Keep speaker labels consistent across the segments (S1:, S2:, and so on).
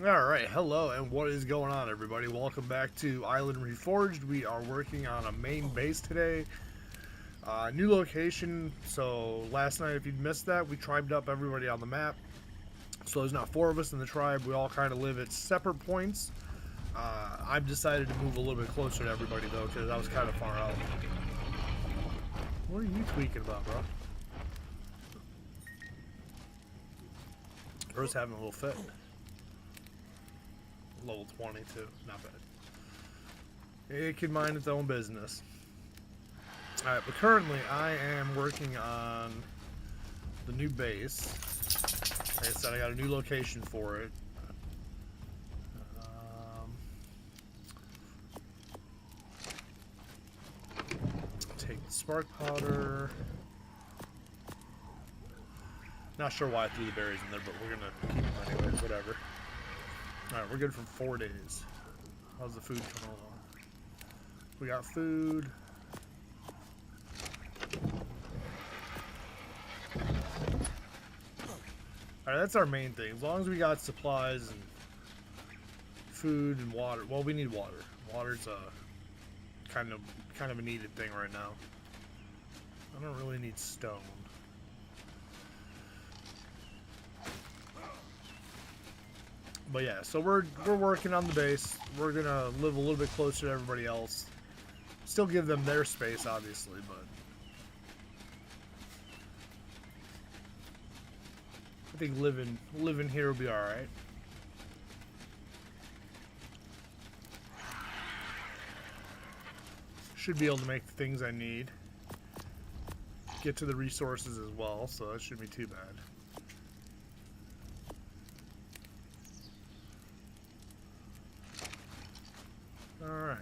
S1: Alright, hello, and what is going on, everybody? Welcome back to Island Reforged. We are working on a main base today. New location, so last night, if you'd missed that, we tribed up everybody on the map. So there's now 4 of us in the tribe. We all kind of live at separate points. I've decided to move a little bit closer to everybody, though, because I was kind of far out. What are you tweaking about, bro? Bro's having a little fit. Level 22, not bad. It can mind its own business. Alright, but currently I am working on the new base. Like I said, I got a new location for it. Take the spark powder. Not sure why I threw the berries in there, but we're gonna keep them anyways, whatever. Alright, we're good for 4 days. How's the food coming along? We got food. Alright, that's our main thing. As long as we got supplies and food and water. Well, we need water. Water's kind of a needed thing right now. I don't really need stone. But yeah, so we're working on the base. We're gonna live a little bit closer to everybody else. Still give them their space, obviously, but I think living here will be all right. Should be able to make the things I need. Get to the resources as well, so that shouldn't be too bad. Alright.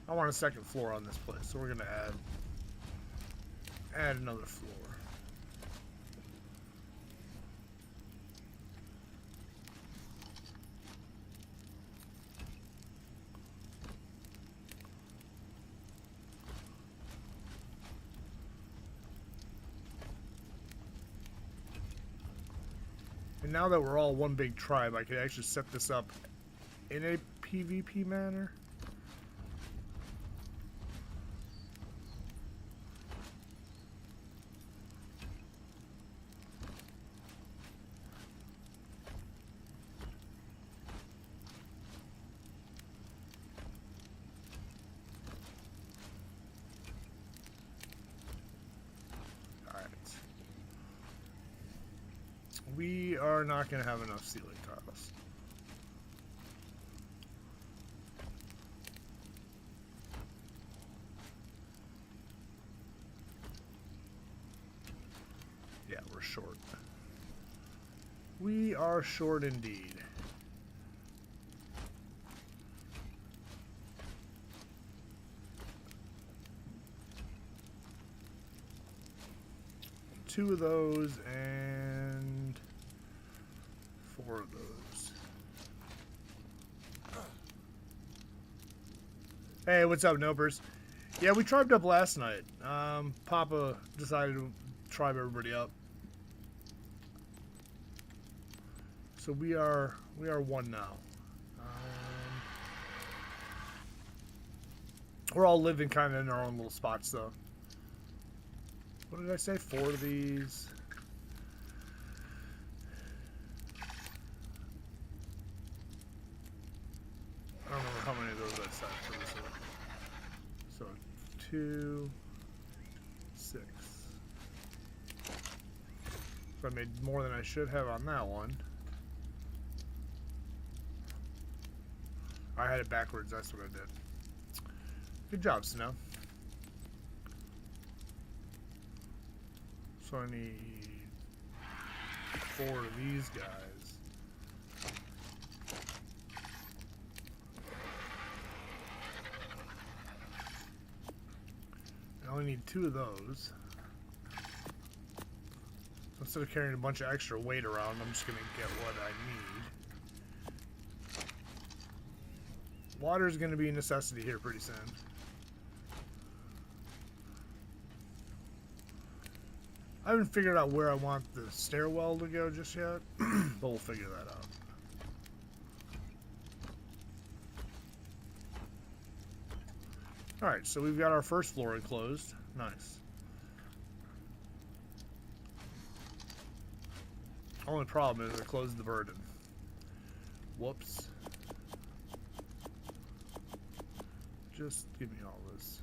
S1: I want a second floor on this place, so we're gonna add another floor. And now that we're all one big tribe, I could actually set this up in a PvP manner. We are not going to have enough ceiling tiles. Yeah, we're short. We are short indeed. Two of those and 4 of those. Hey, what's up, Nopers? Yeah, we tribed up last night. Papa decided to tribe everybody up. So we are 1 now. We're all living kind of in our own little spots, though. What did I say? 4 of these. I don't remember how many of those I set for this one. So 2, 6. So I made more than I should have on that one. I had it backwards, that's what I did. Good job, Snow. So I need 4 of these guys. I only need 2 of those. Instead of carrying a bunch of extra weight around, I'm just going to get what I need. Water is going to be a necessity here pretty soon. I haven't figured out where I want the stairwell to go just yet, but we'll figure that out. Alright, so we've got our first floor enclosed. Nice. Only problem is I closed the burden. Whoops. Just give me all this.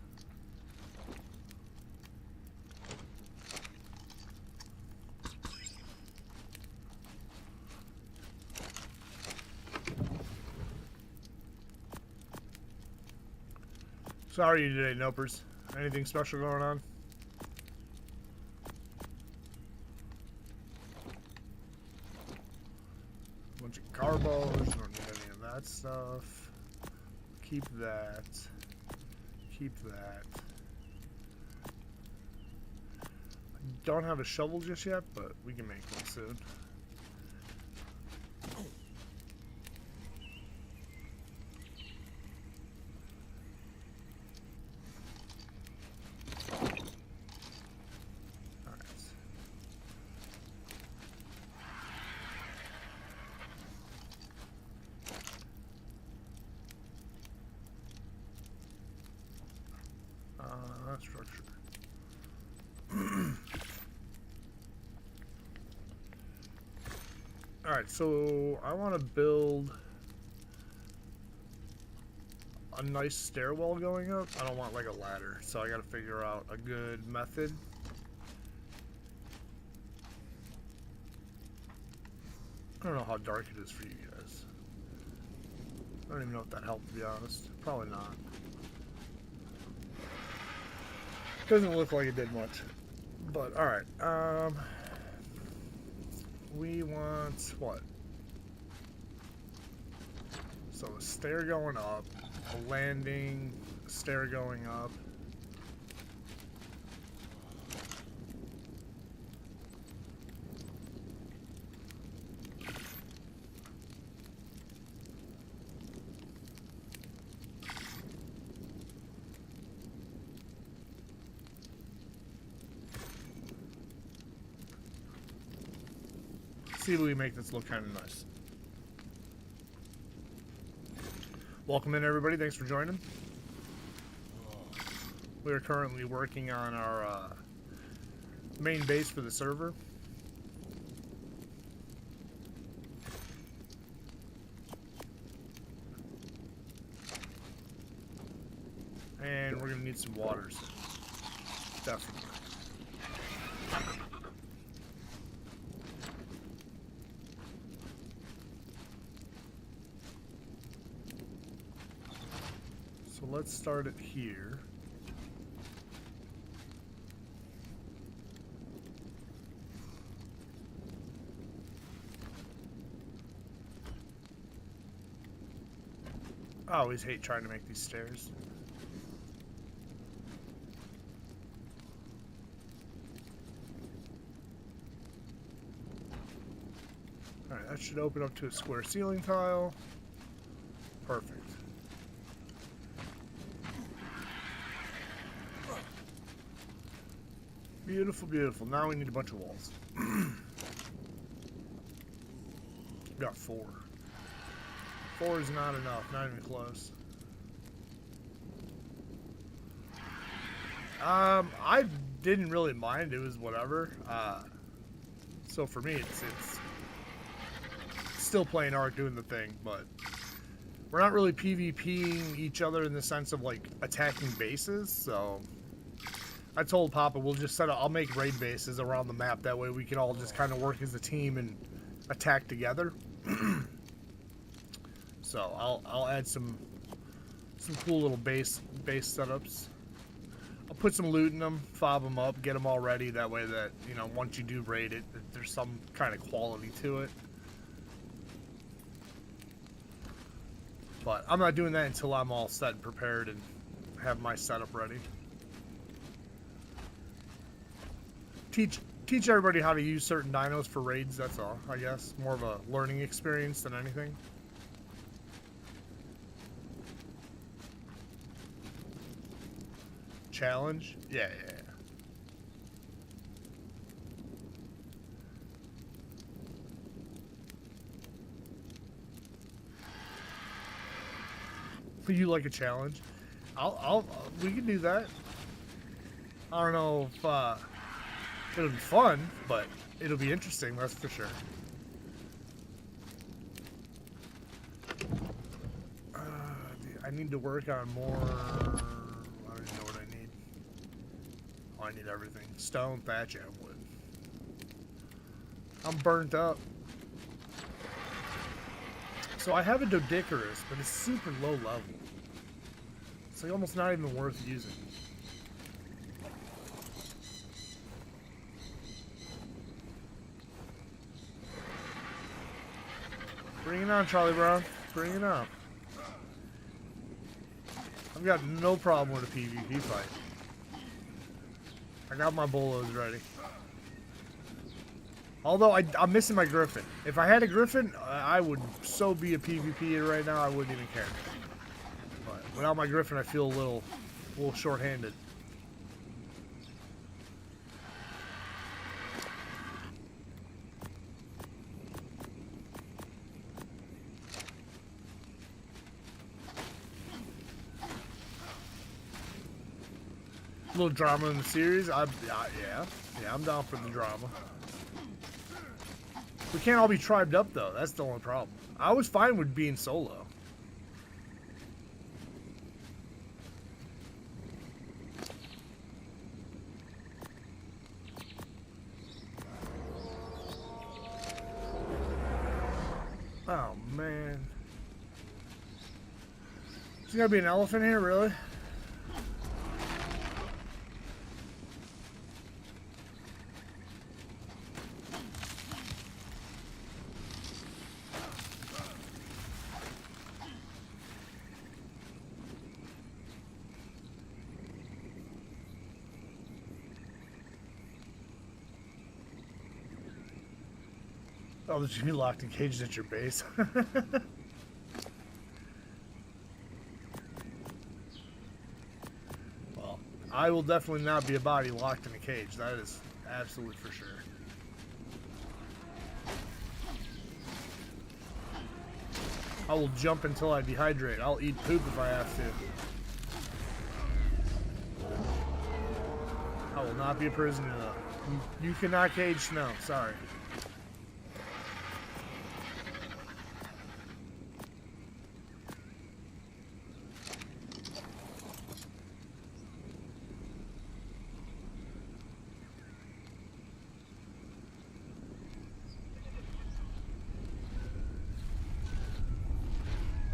S1: So how are you today, Nopers? Anything special going on? Bunch of carbos, don't need any of that stuff. Keep that. Keep that. I don't have a shovel just yet, but we can make one soon. Structure. Alright, so I want to build a nice stairwell going up. I don't want like a ladder, so I got to figure out a good method. I don't know how dark it is for you guys. I don't even know if that helped, to be honest. Probably not. Doesn't look like it did much, but all right. We want what? So a stair going up, a landing, a stair going up. See if we make this look kind of nice. Welcome in, everybody. Thanks for joining. We are currently working on our main base for the server. And we're going to need some waters. Definitely. So let's start it here. I always hate trying to make these stairs. Alright, that should open up to a square ceiling tile. Perfect. Beautiful, beautiful. Now we need a bunch of walls. We got 4. 4 is not enough, not even close. I didn't really mind. It was whatever. So for me, it's still playing Ark, doing the thing, but we're not really PvPing each other in the sense of like attacking bases. So I told Papa we'll just set up. I'll make raid bases around the map. That way we can all just kind of work as a team and attack together. So I'll add some cool little base setups. I'll put some loot in them, fob them up, get them all ready. That way that, you know, once you do raid it, there's some kind of quality to it. But I'm not doing that until I'm all set and prepared and have my setup ready. Teach everybody how to use certain dinos for raids, that's all, I guess. More of a learning experience than anything. challenge. Yeah, yeah, yeah. You like a challenge? We can do that. I don't know if it'll be fun, but it'll be interesting, that's for sure. I need to work on more. I don't even know what I need. Oh, I need everything. Stone, thatch, and wood. I'm burnt up. So I have a Doedicurus, but it's super low level. It's like almost not even worth using. Bring it on, Charlie Brown. Bring it on. I've got no problem with a PvP fight. I got my bolos ready. Although I'm missing my Griffin. If I had a Griffin, I would so be a PvPer right now, I wouldn't even care. But without my Griffin, I feel a little short-handed. A little drama in the series. Yeah, I'm down for the drama. We can't all be tribed up though. That's the only problem. I was fine with being solo. Oh man. There's gonna be an elephant here, really? Oh, did you be locked and caged at your base? Well, I will definitely not be a body locked in a cage. That is absolutely for sure. I will jump until I dehydrate. I'll eat poop if I have to. I will not be a prisoner though. You cannot cage snow. Sorry.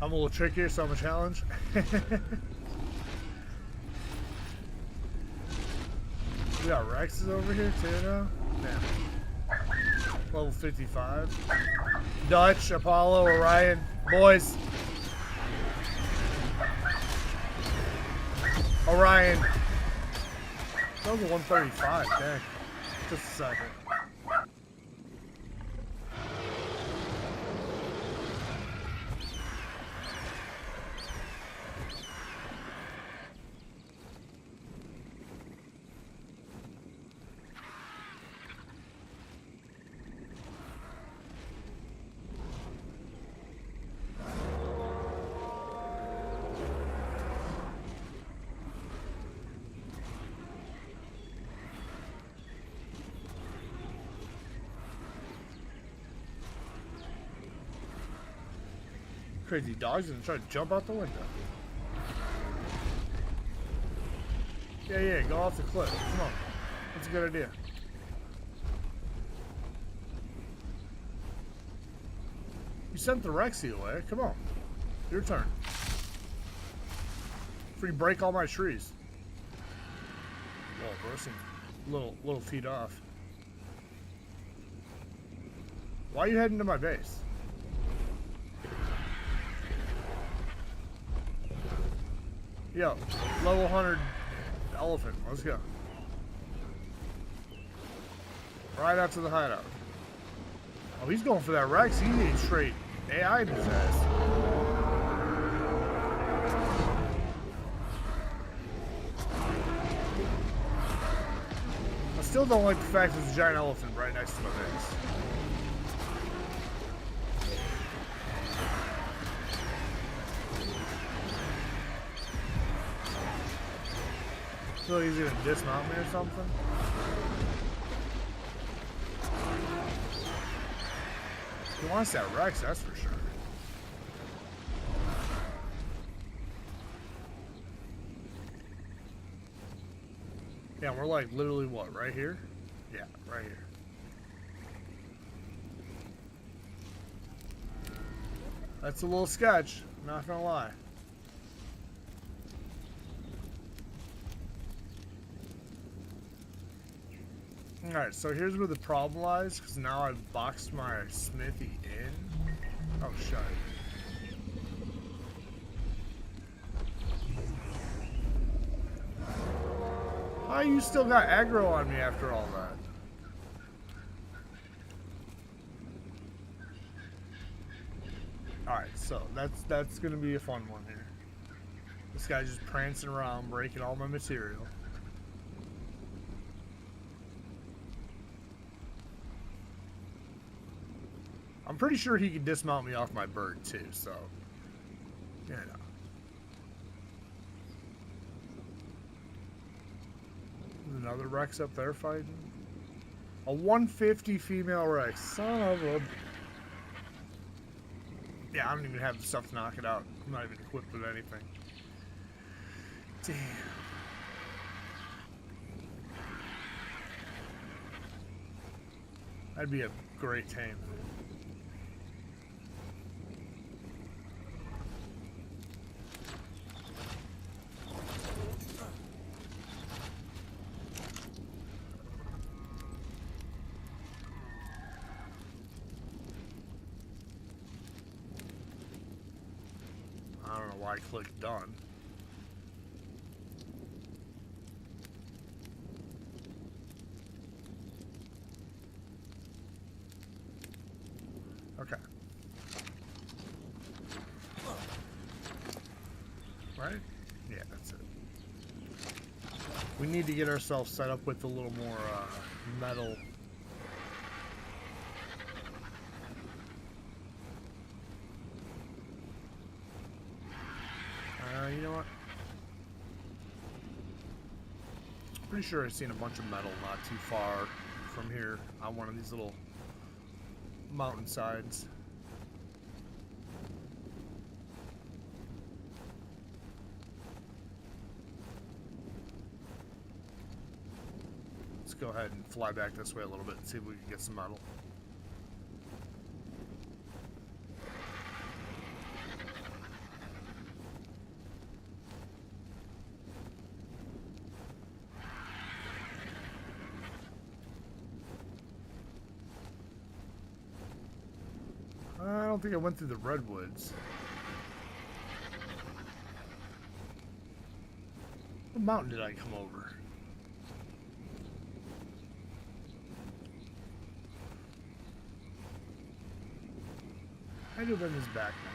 S1: I'm a little trickier, so I'm a challenge. We got Rexes over here too now. Damn. Level 55. Dutch, Apollo, Orion, boys. Orion. Level 135. Dang. Just a second. Crazy dog's gonna try to jump out the window. Yeah, go off the cliff. Come on. That's a good idea. You sent the Rexy away. Come on. Your turn. Before you break all my trees. Whoa, bro, some little feet off. Why are you heading to my base? Yo, level 100 elephant. Let's go. Right out to the hideout. Oh, he's going for that Rex. He needs straight AI in his ass. still don't like the fact there's a giant elephant right next to my base. So he's gonna dismount me or something? He wants that Rex, that's for sure. Yeah, we're like literally what, right here? Yeah, right here. That's a little sketch, not gonna lie. Alright, so here's where the problem lies, because now I've boxed my smithy in. Oh, shut it. Oh, you still got aggro on me after all that. Alright, so that's gonna be a fun one here. This guy's just prancing around, breaking all my material. I'm pretty sure he can dismount me off my bird too, so you know. There's another Rex up there fighting. A 150 female Rex. Son of a... Yeah, I don't even have the stuff to knock it out. I'm not even equipped with anything. Damn. That'd be a great tame. I don't know why I clicked done. Okay. Right? Yeah, that's it. We need to get ourselves set up with a little more metal. You know what? Pretty sure I've seen a bunch of metal not too far from here on one of these little mountainsides. Let's go ahead and fly back this way a little bit and see if we can get some metal. I don't think I went through the redwoods. What mountain did I come over? I do bring this back now.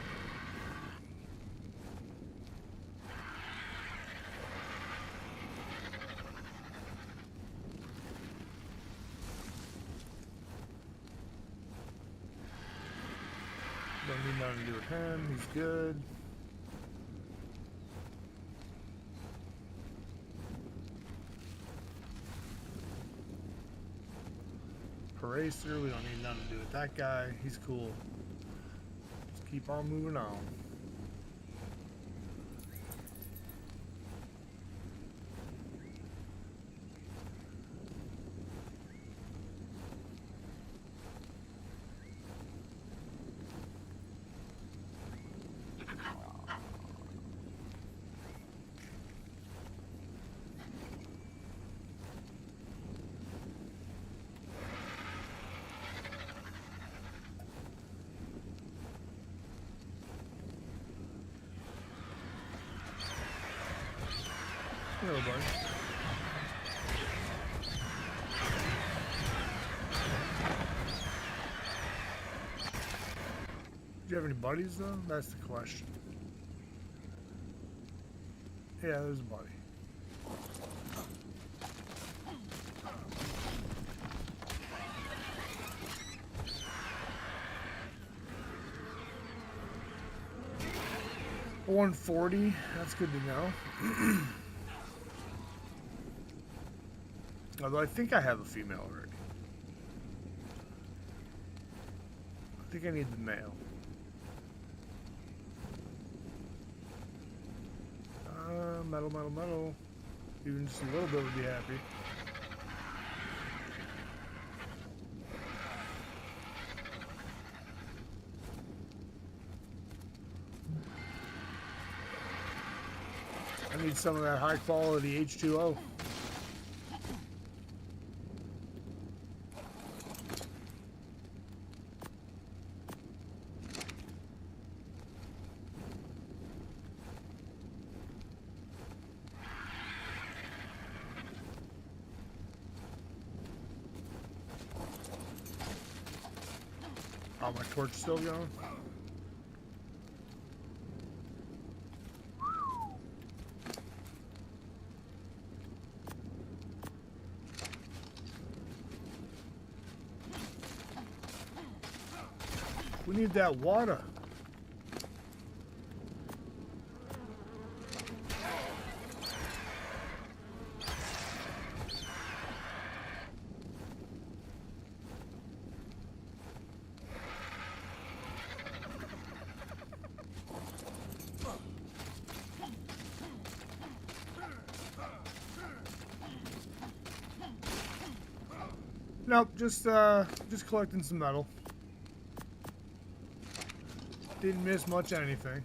S1: Don't need nothing to do with him. He's good. Paracer, we don't need nothing to do with that guy. He's cool. Let's keep on moving on. Hello, buddy. Do you have any buddies, though? That's the question. Yeah, there's a buddy. 140. That's good to know. Although I think I have a female already. I think I need the male. Metal. Even just a little bit would be happy. I need some of that high quality H2O. Oh, my torch still going? We need that water. Nope, just collecting some metal. Didn't miss much anything.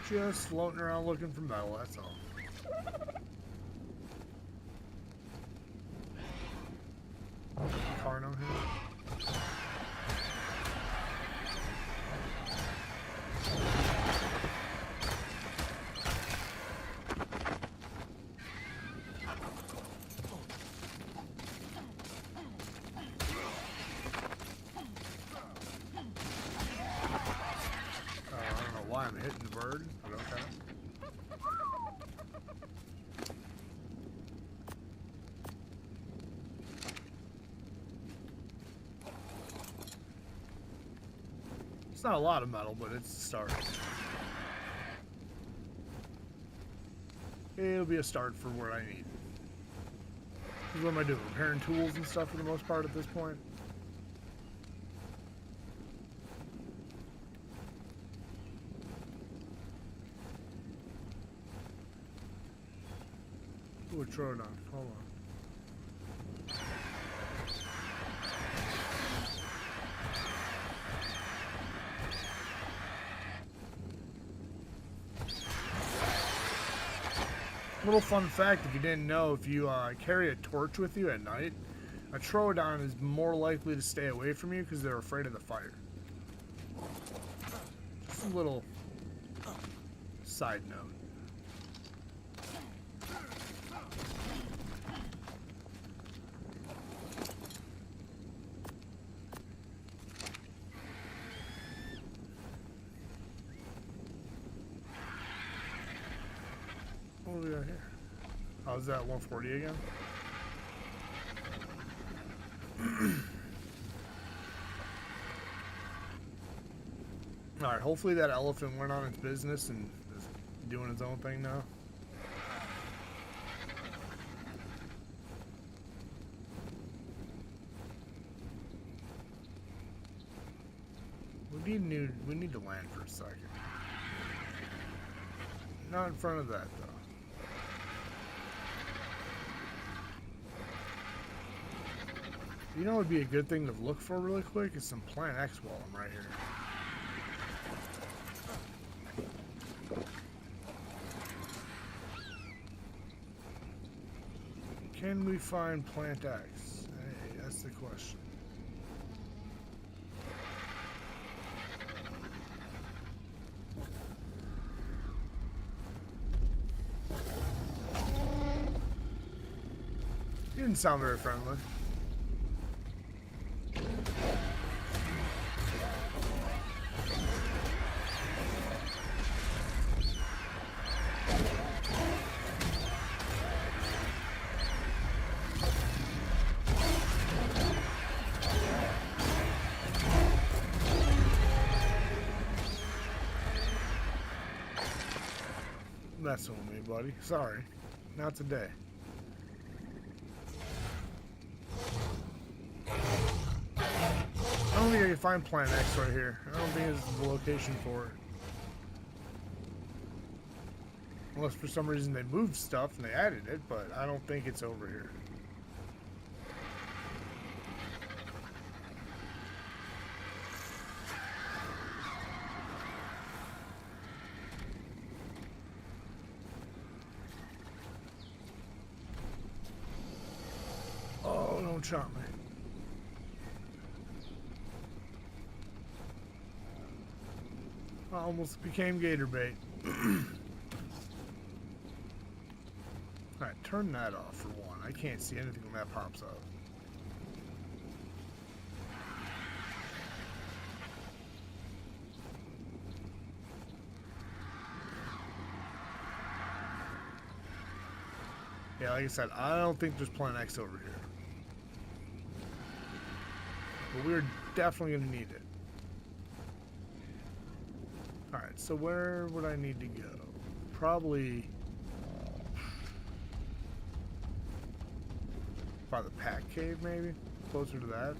S1: Just floating around looking for metal, that's all. Carno here. Why I'm hitting the bird, but okay. It's not a lot of metal, but it's a start. It'll be a start for what I need. What am I doing? Repairing tools and stuff for the most part at this point? Ooh, a Troodon. Hold on. Little fun fact, if you didn't know, if you carry a torch with you at night, a Troodon is more likely to stay away from you because they're afraid of the fire. Just a little side note. What do we got here? Oh, is that 140 again? Alright, hopefully that elephant went on its business and is doing its own thing now. We need to land for a second. Not in front of that though. You know what would be a good thing to look for really quick is some Plant X while I'm right here. Can we find Plant X? Hey, that's the question. You didn't sound very friendly. messing with me, buddy. Sorry. Not today. I don't think I can find Planet X right here. I don't think this is the location for it. Unless for some reason they moved stuff and they added it, but I don't think it's over here. Oh, don't chop me. I almost became gator bait. Alright, turn that off for one. I can't see anything when that pops up. Yeah, like I said, I don't think there's Planet X over here. But we're definitely going to need it. Alright, so where would I need to go? Probably by the Pack Cave, maybe? Closer to that.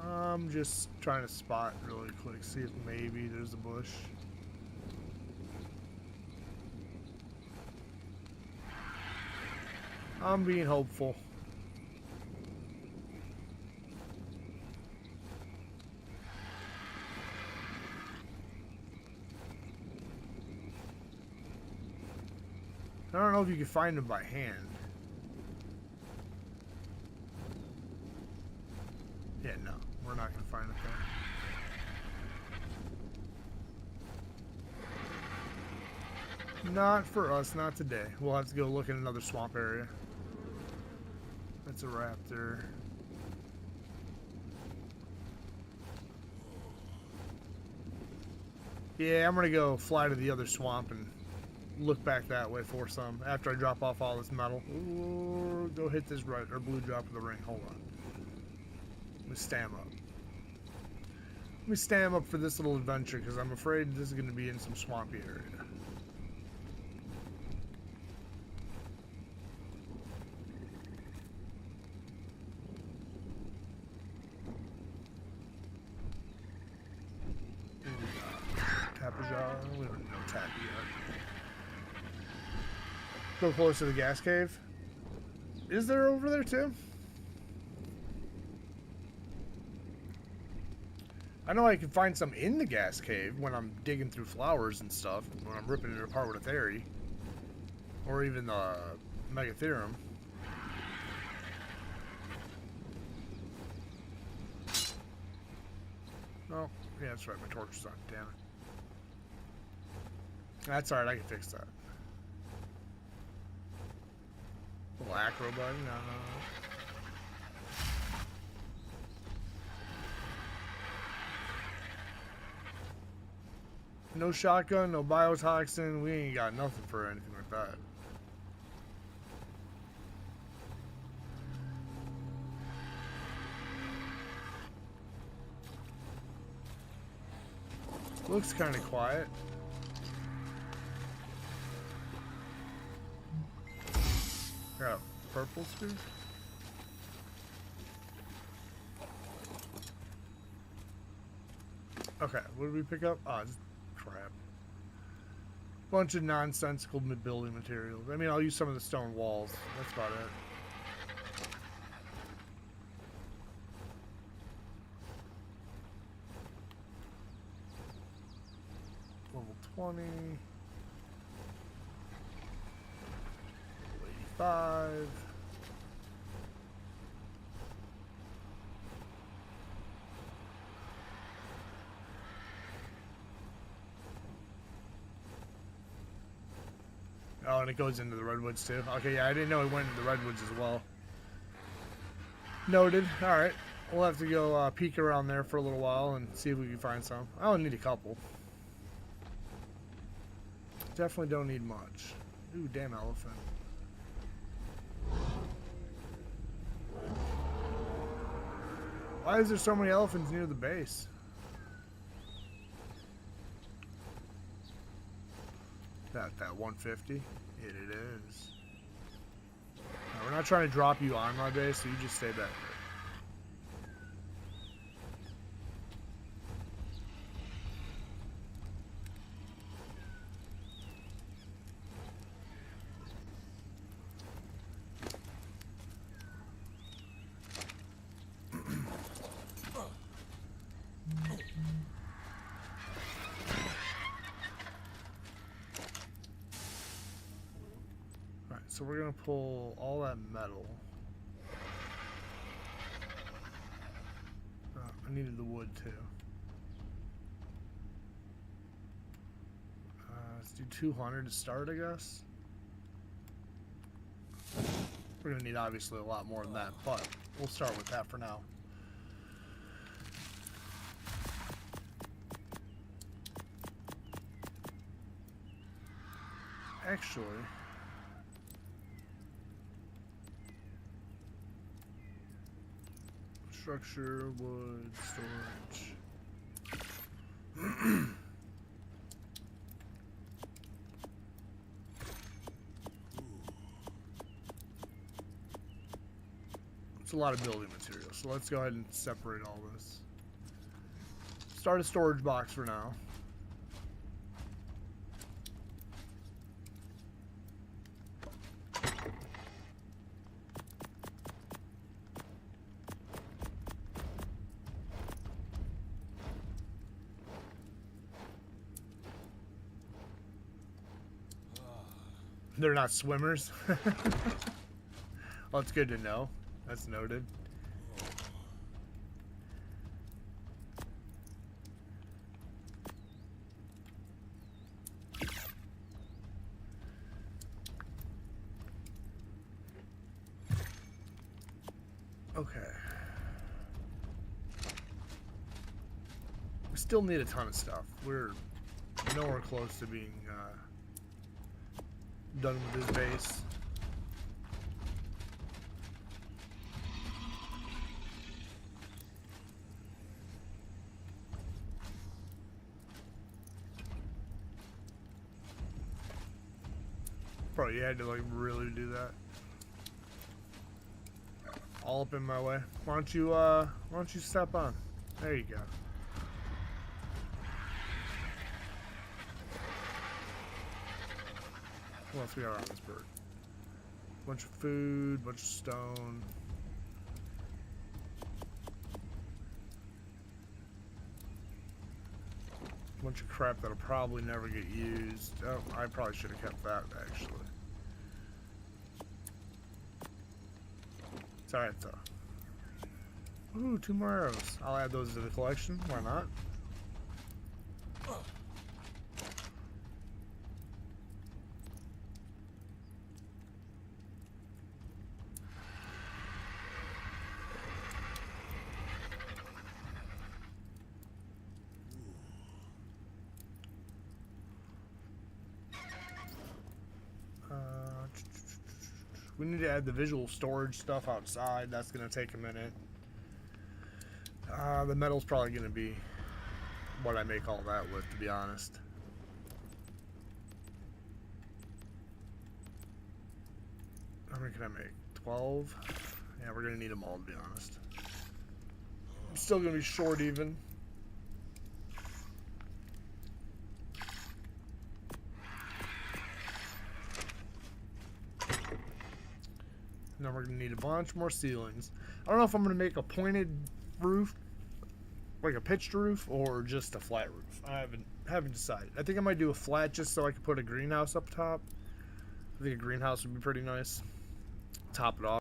S1: I'm just trying to spot really quick, see if maybe there's a bush. I'm being hopeful. I don't know if you can find them by hand. Yeah, no, we're not going to find it there. Not for us, not today. We'll have to go look in another swamp area. That's a raptor. Yeah, I'm gonna go fly to the other swamp and look back that way for some after I drop off all this metal. Ooh, go hit this red or blue drop of the ring. Hold on. Let me stam up. Let me stam up for this little adventure because I'm afraid this is gonna be in some swampy area. We don't know Tappy yet. Go close to the gas cave. Is there over there too? I know I can find some in the gas cave when I'm digging through flowers and stuff, when I'm ripping it apart with a theory. Or even the Megatherium. Oh, yeah, that's right, my torch is on, damn it. That's alright, I can fix that. Little acro button? No. No shotgun, no biotoxin, we ain't got nothing for anything like that. Looks kind of quiet. Got a purple spear? Okay, what did we pick up? Oh, just crap. Bunch of nonsensical building materials. I mean, I'll use some of the stone walls. That's about it. Level 20. 85. Oh, and it goes into the redwoods too. Okay, yeah, I didn't know it went into the redwoods as well. Noted. Alright. We'll have to go peek around there for a little while and see if we can find some. I only need a couple. Definitely don't need much. Ooh, damn elephant. Why is there so many elephants near the base? That 150? It is. No, we're not trying to drop you on my base, so you just stay back there. So we're gonna pull all that metal. I needed the wood too. Let's do 200 to start, I guess. We're gonna need obviously a lot more than that, but we'll start with that for now. Actually, structure, wood, storage. It's a lot of building material, so let's go ahead and separate all this. Start a storage box for now. They're not swimmers. Well, it's good to know. That's noted. Okay. We still need a ton of stuff. We're nowhere close to being done with this base. Bro, you had to like really do that. All up in my way. Why don't you step on? There you go. What else we got on this bird? Bunch of food, bunch of stone. Bunch of crap that'll probably never get used. Oh, I probably should have kept that actually. It's alright though. Ooh, 2 more arrows. I'll add those to the collection. Why not? We need to add the visual storage stuff outside. That's going to take a minute. The metal's probably going to be what I make all that with, to be honest. How many can I make? 12? Yeah, we're going to need them all, to be honest. I'm still going to be short even. Now we're going to need a bunch more ceilings. I don't know if I'm going to make a pointed roof, like a pitched roof, or just a flat roof. I haven't decided. I think I might do a flat just so I can put a greenhouse up top. I think a greenhouse would be pretty nice. Top it off.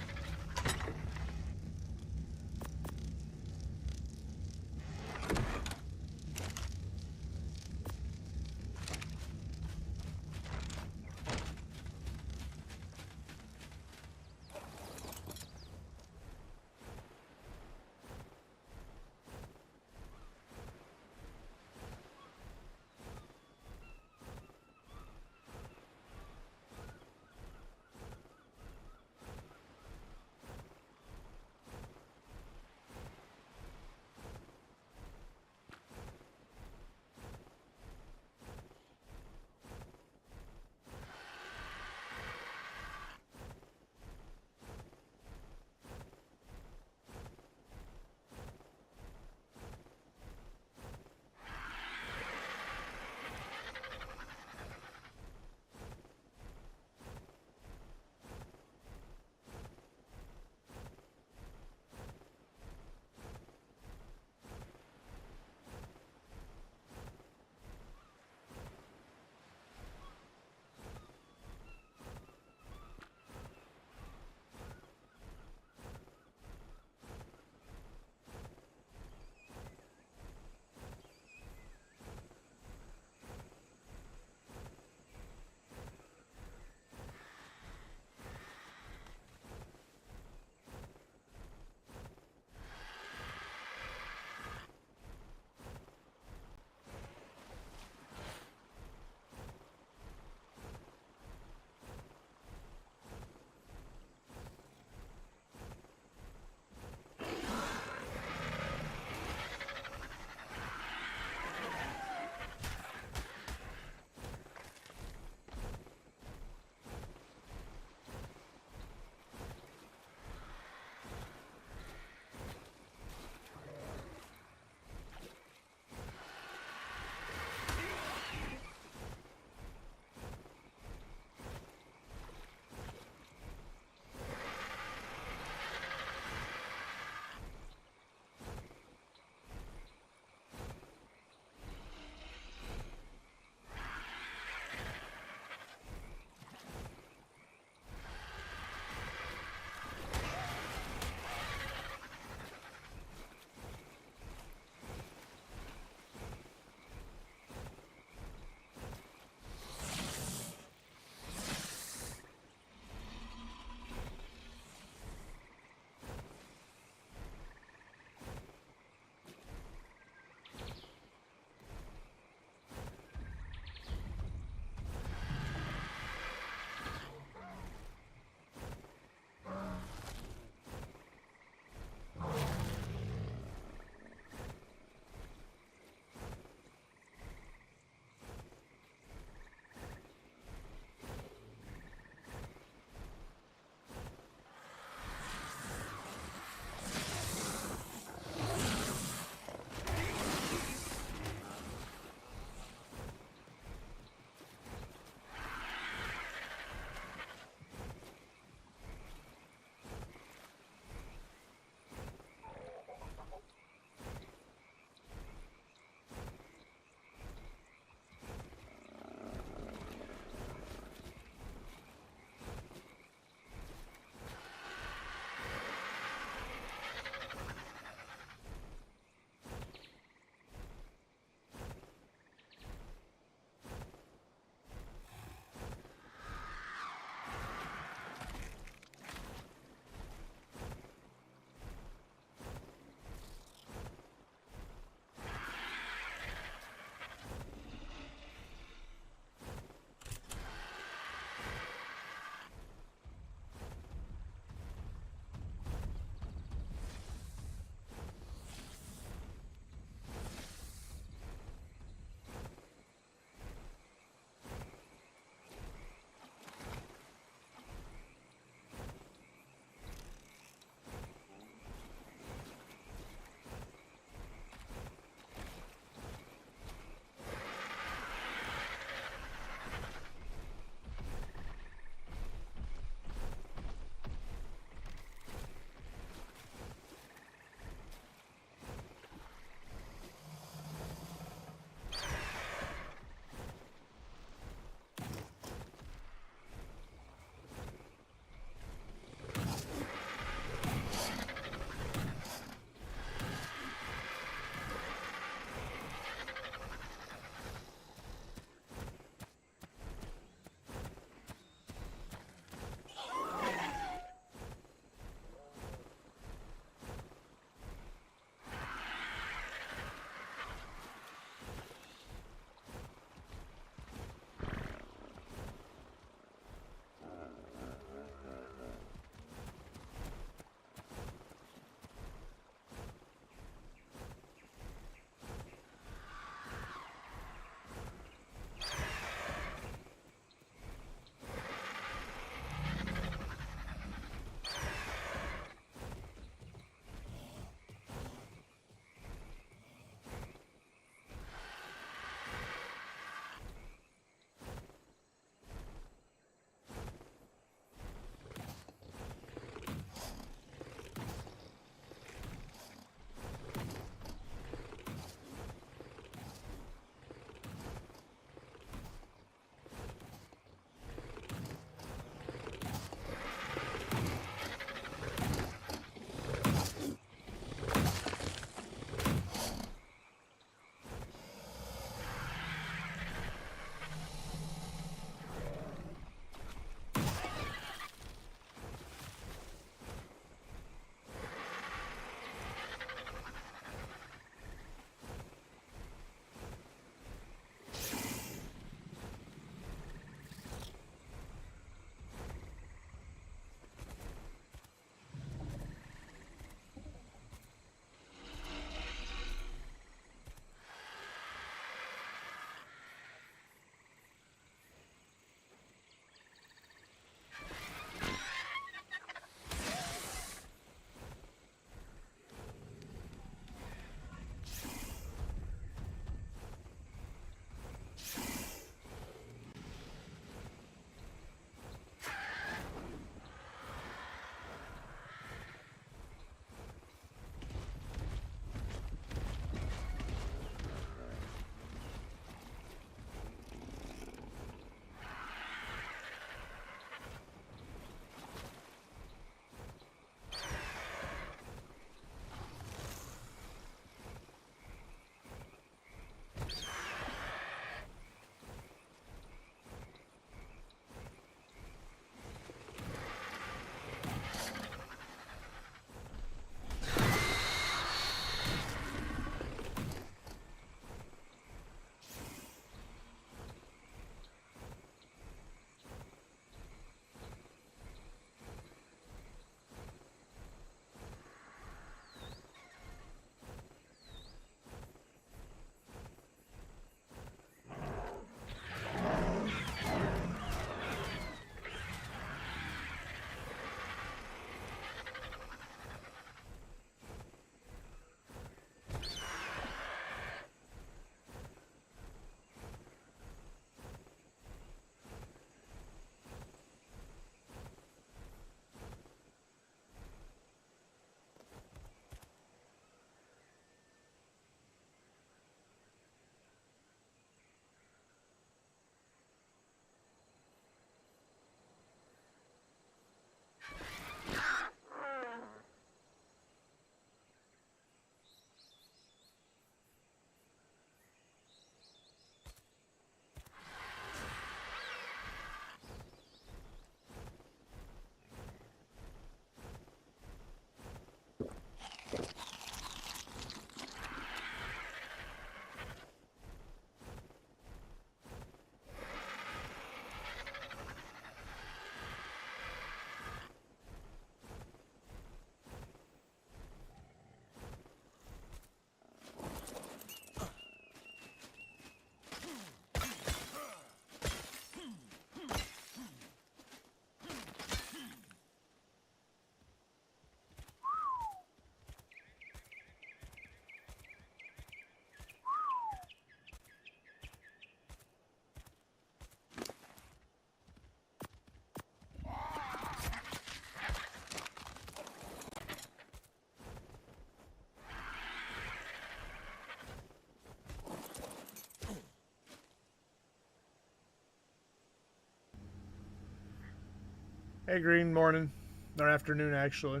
S1: Hey, Green, morning. Or afternoon, actually.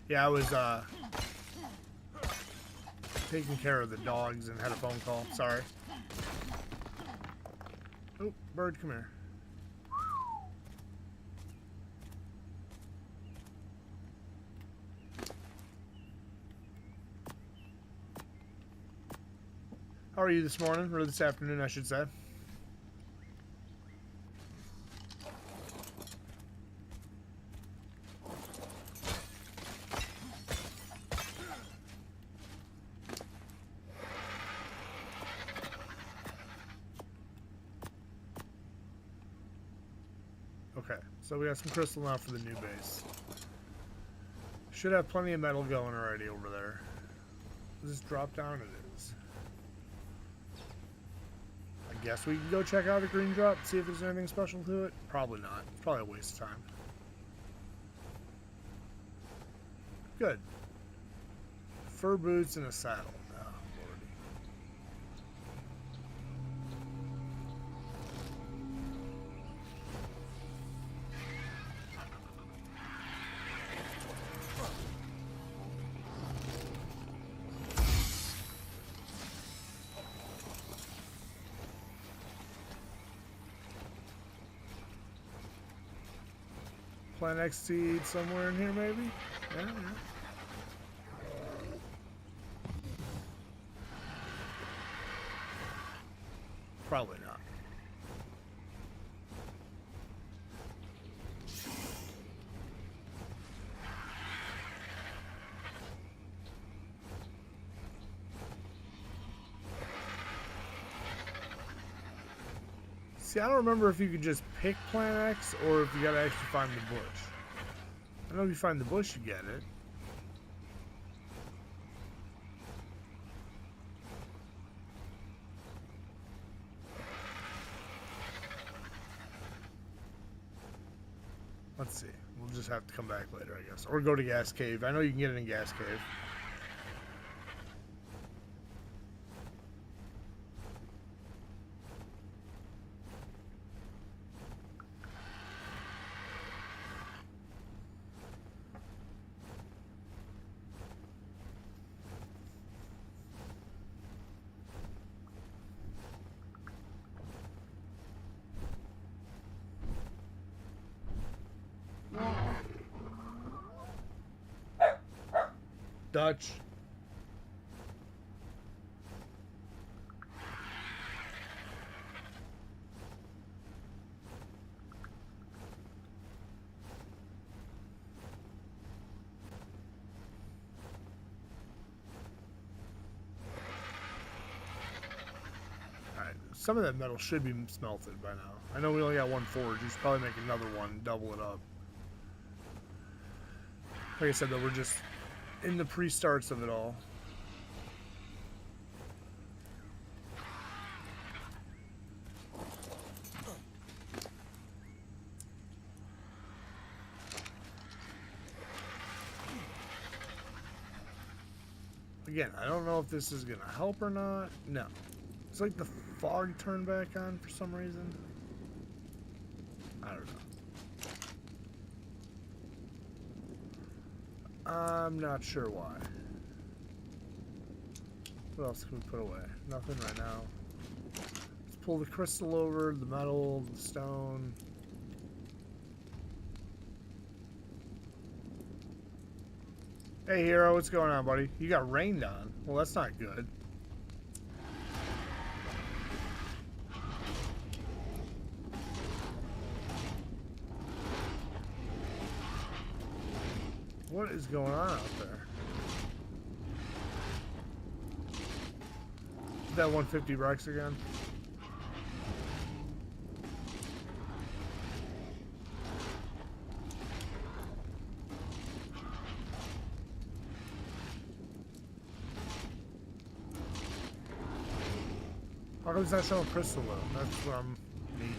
S1: Yeah, I was taking care of the dogs and had a phone call. Sorry. Oh, bird, come here. How are you this morning? Or this afternoon, I should say. Okay, so we got some crystal now for the new base. Should have plenty of metal going already over there. Does this drop down? It is. I guess we can go check out a green drop, see if there's anything special to it. Probably not. It's probably a waste of time. Good. Fur boots and a saddle. Oh, lordy. Plant X seed somewhere in here, maybe? Yeah, yeah. Probably not. See, I don't remember if you could just pick Plant X or if you gotta actually find the bush. I know if you find the bush, you get it. Let's see. We'll just have to come back later, I guess. Or go to Gas Cave. I know you can get it in Gas Cave. Dutch. Alright, some of that metal should be smelted by now. I know we only got one forge. You should probably make another one, double it up. Like I said, though, we're just in the pre-starts of it all. Again, I don't know if this is gonna help or not. No. It's like the fog turned back on for some reason. I don't know. I'm not sure why. What else can we put away? Nothing right now. Let's pull the crystal over, the metal, the stone. Hey, Hero, what's going on, buddy? You got rained on. Well, that's not good. What is going on out there? Is that 150 Rex again? How come it's not showing crystal though? That's what I'm needing.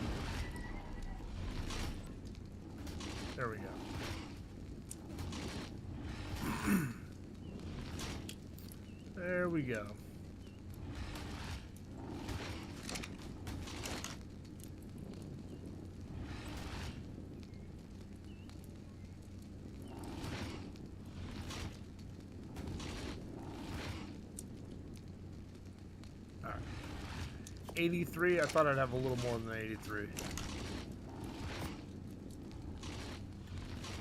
S1: There we go. There we go. got? 83? I thought I'd have a little more than 83.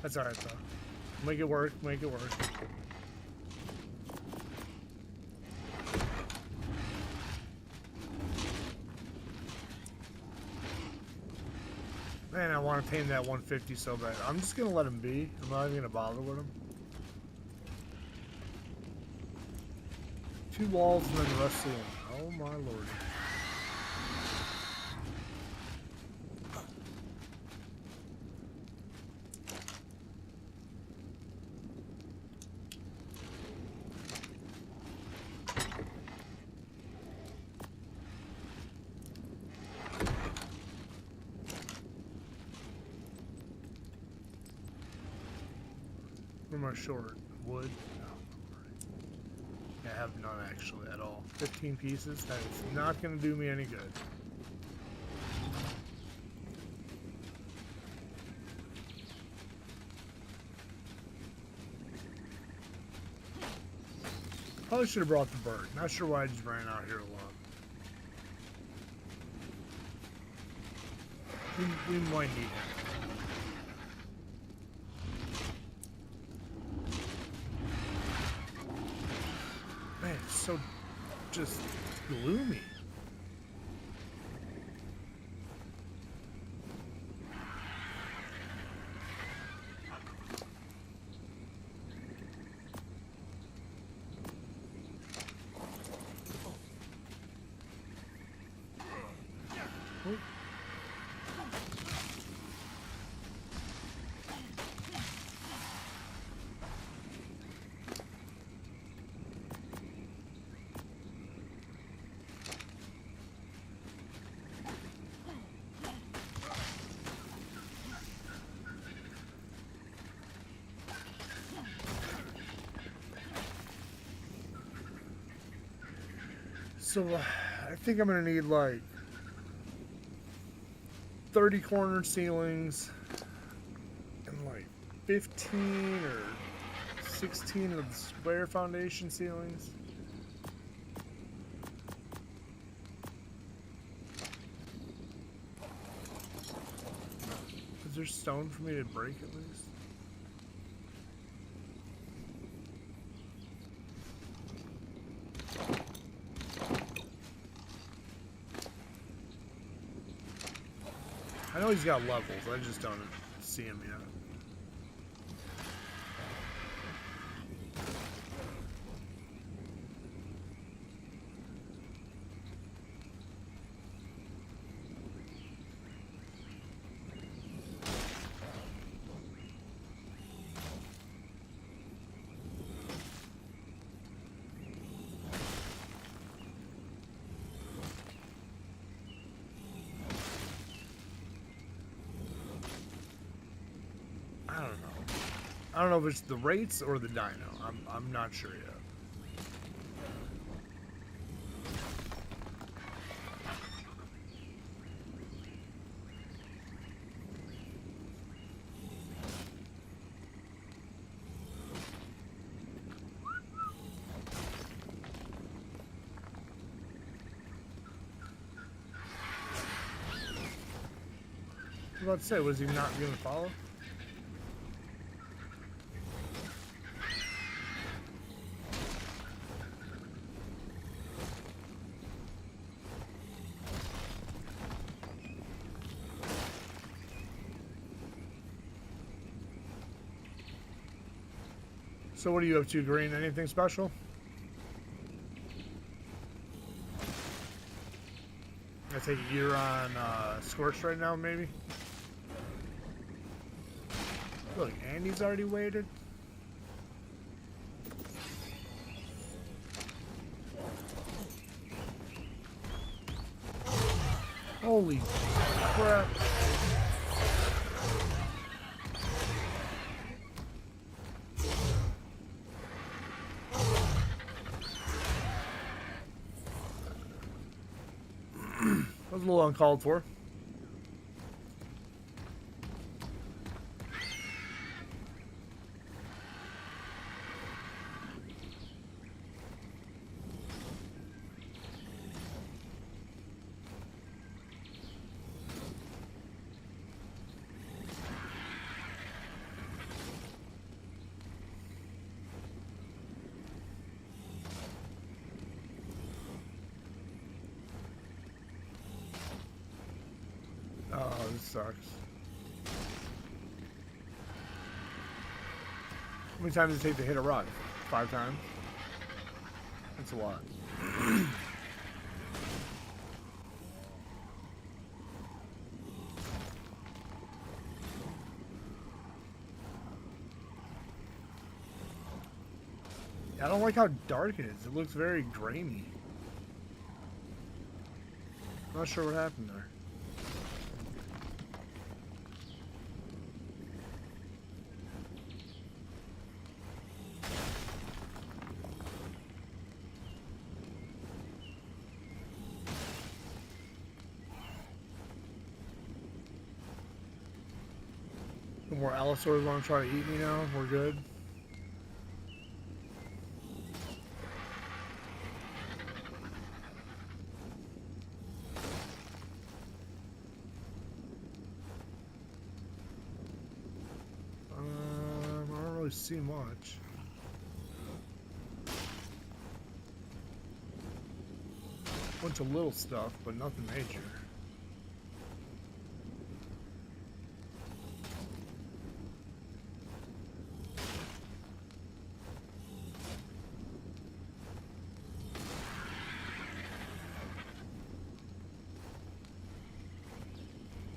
S1: That's alright though. Make it work, make it work. Man, I want to tame that 150 so bad. I'm just gonna let him be. I'm not even gonna bother with him. 2 walls and then the rest of them. Oh my lord. What am I short? Wood? No. Yeah, I have none actually at all. 15 pieces? That is not going to do me any good. Probably should have brought the bird. Not sure why I just ran out here alone. We might need him. Man, it's so just gloomy. Oh. So, I think I'm gonna need like 30 corner ceilings and like 15 or 16 of the square foundation ceilings. Is there stone for me to break at least? I know he's got levels, I just don't see him yet. I don't know if it's the rates or the dino. I'm not sure yet. I was about to say, was he not going to follow? So what are you up to, Green? Anything special? I take it you're on Scorched right now, maybe? Look, Andy's already waited. Holy crap. That was a little uncalled for. sucks. How many times does it take to hit a rock? 5 times? That's a lot. I don't like how dark it is. It looks very grainy. I'm not sure what happened there. No more allosaurs want to try to eat me now. We're good. I don't really see much. Bunch of little stuff, but nothing major.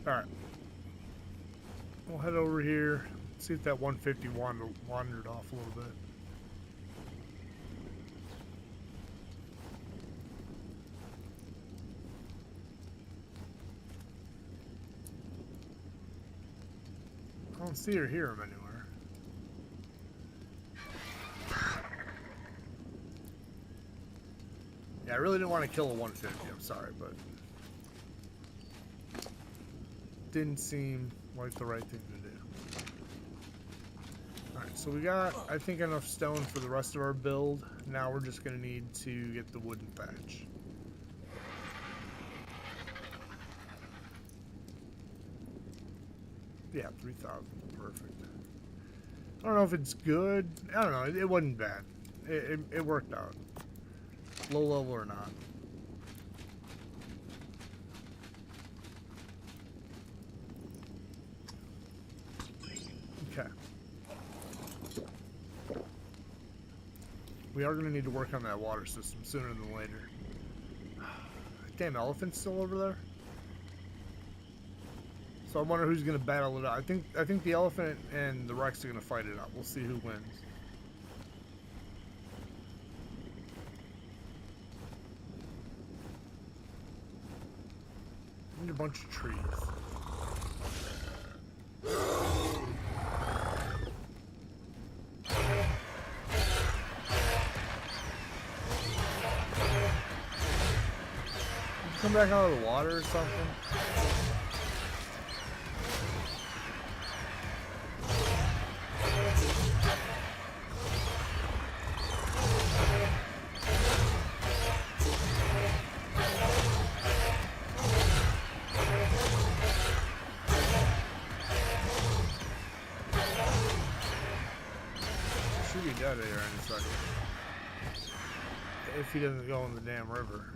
S1: Alright. We'll head over here. See if that 150 wandered off a little bit. I don't see or hear him anywhere. Yeah, I really didn't want to kill a 150. I'm sorry, but didn't seem like the right thing to do. Alright, so we got, I think, enough stone for the rest of our build. Now we're just going to need to get the wooden thatch. Yeah, 3,000. Perfect. I don't know if it's good. I don't know. It wasn't bad. It worked out. Low level or not. Okay. We are going to need to work on that water system sooner than later. Damn, elephant's still over there? So I wonder who's going to battle it out. I think the elephant and the Rex are going to fight it out. We'll see who wins. I need a bunch of trees. Come back out of the water or something? Should be dead here in a second. If he doesn't go in the damn river.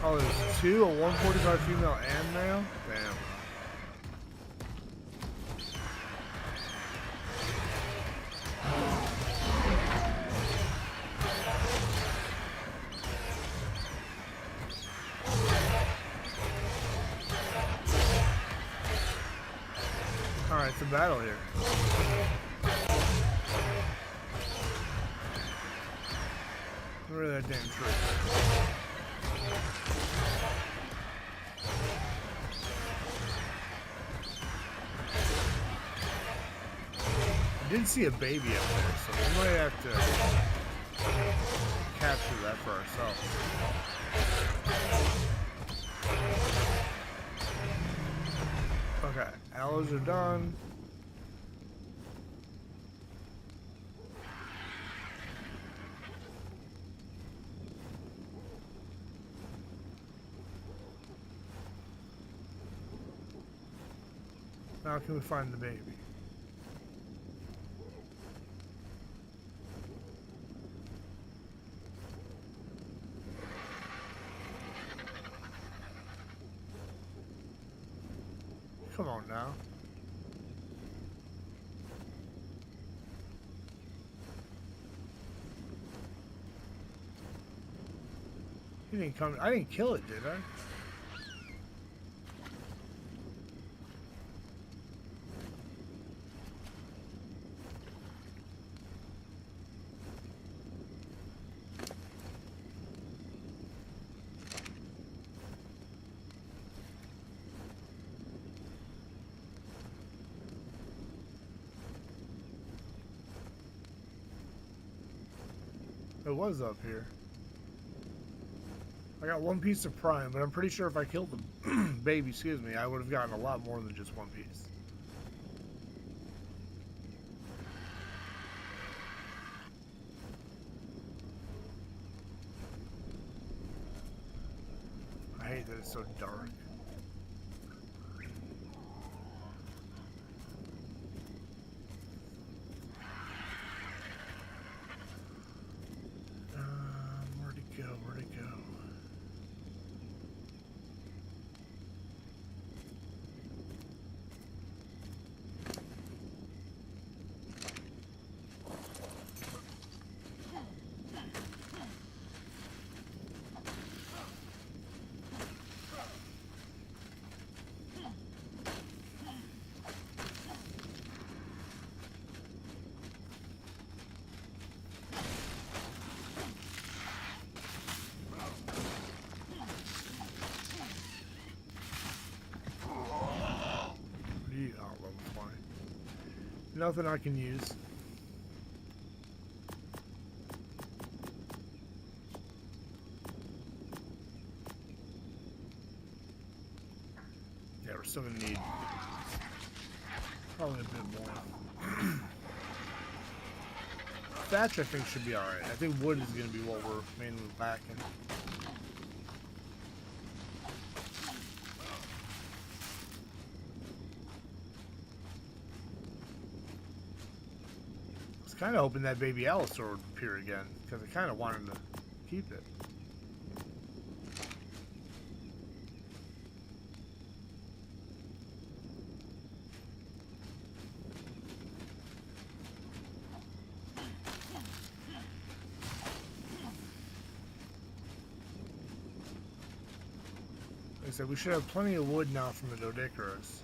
S1: Oh, there's 2, a 145 female and male? Damn. Alright, it's a battle here. Where are that damn tree? I did see a baby up there, so we might have to capture that for ourselves. Okay, aloes are done. Now can we find the baby? Come on now. He didn't come. I didn't kill it, did I? It was up here. I got one piece of prime, but I'm pretty sure if I killed the baby, excuse me, I would have gotten a lot more than just one piece. I hate that it's so dark. Where'd it go? Where'd it go? Nothing I can use. Yeah, we're still gonna need probably a bit more. Thatch, I think, should be alright. I think wood is gonna be what we're mainly lacking. Kind of hoping that baby Allosaur would appear again, because I kind of wanted to keep it. Like I said, we should have plenty of wood now from the Doedicurus.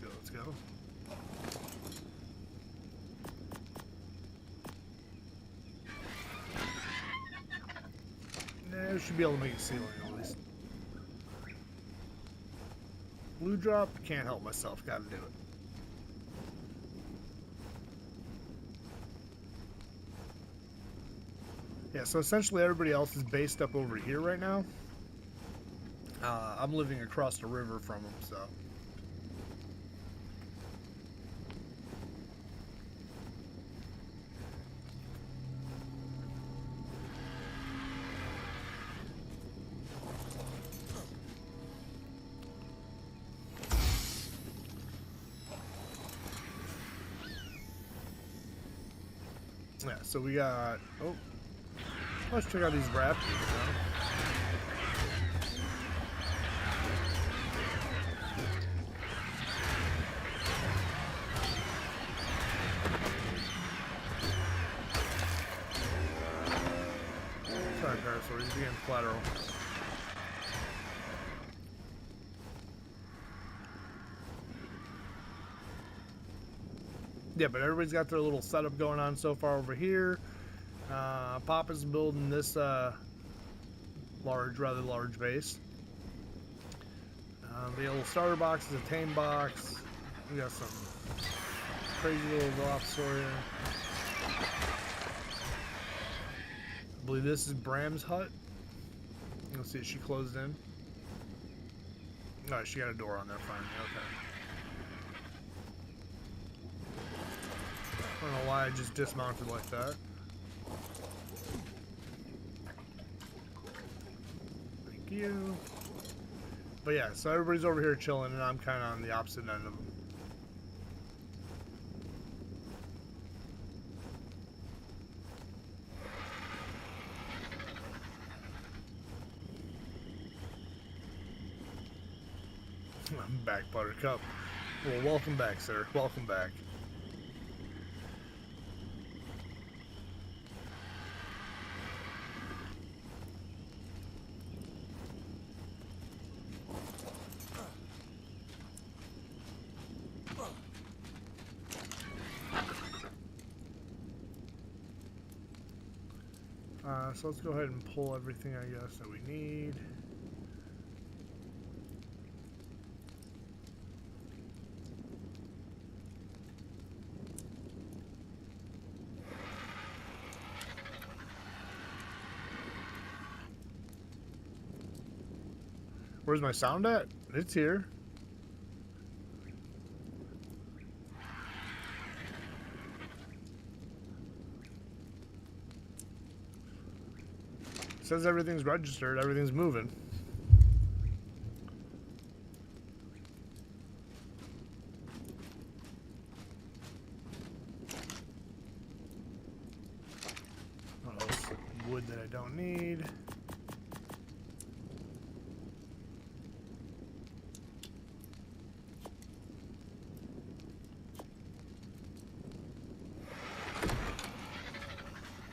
S1: Let's go. Nah, we should be able to make a ceiling at least. Blue drop, can't help myself, gotta do it. Yeah, so essentially everybody else is based up over here right now. I'm living across the river from them, so. Yeah, so we got, oh, let's check out these raptors now. Sorry, Parasaur, he's being collateral. Yeah, but everybody's got their little setup going on so far over here. Papa's building this rather large base. The little starter box is a tame box. We got some crazy little Velosaur here. I believe this is Bram's hut. Let's see, she closed in. No, she got a door on there finally. Okay. I don't know why I just dismounted like that. Thank you. But yeah, so everybody's over here chilling, and I'm kind of on the opposite end of them. I'm back, Buttercup. Well, welcome back, sir. Welcome back. So let's go ahead and pull everything, I guess, that we need. Where's my sound at? It's here. It says everything's registered, everything's moving. Oh, wood that I don't need.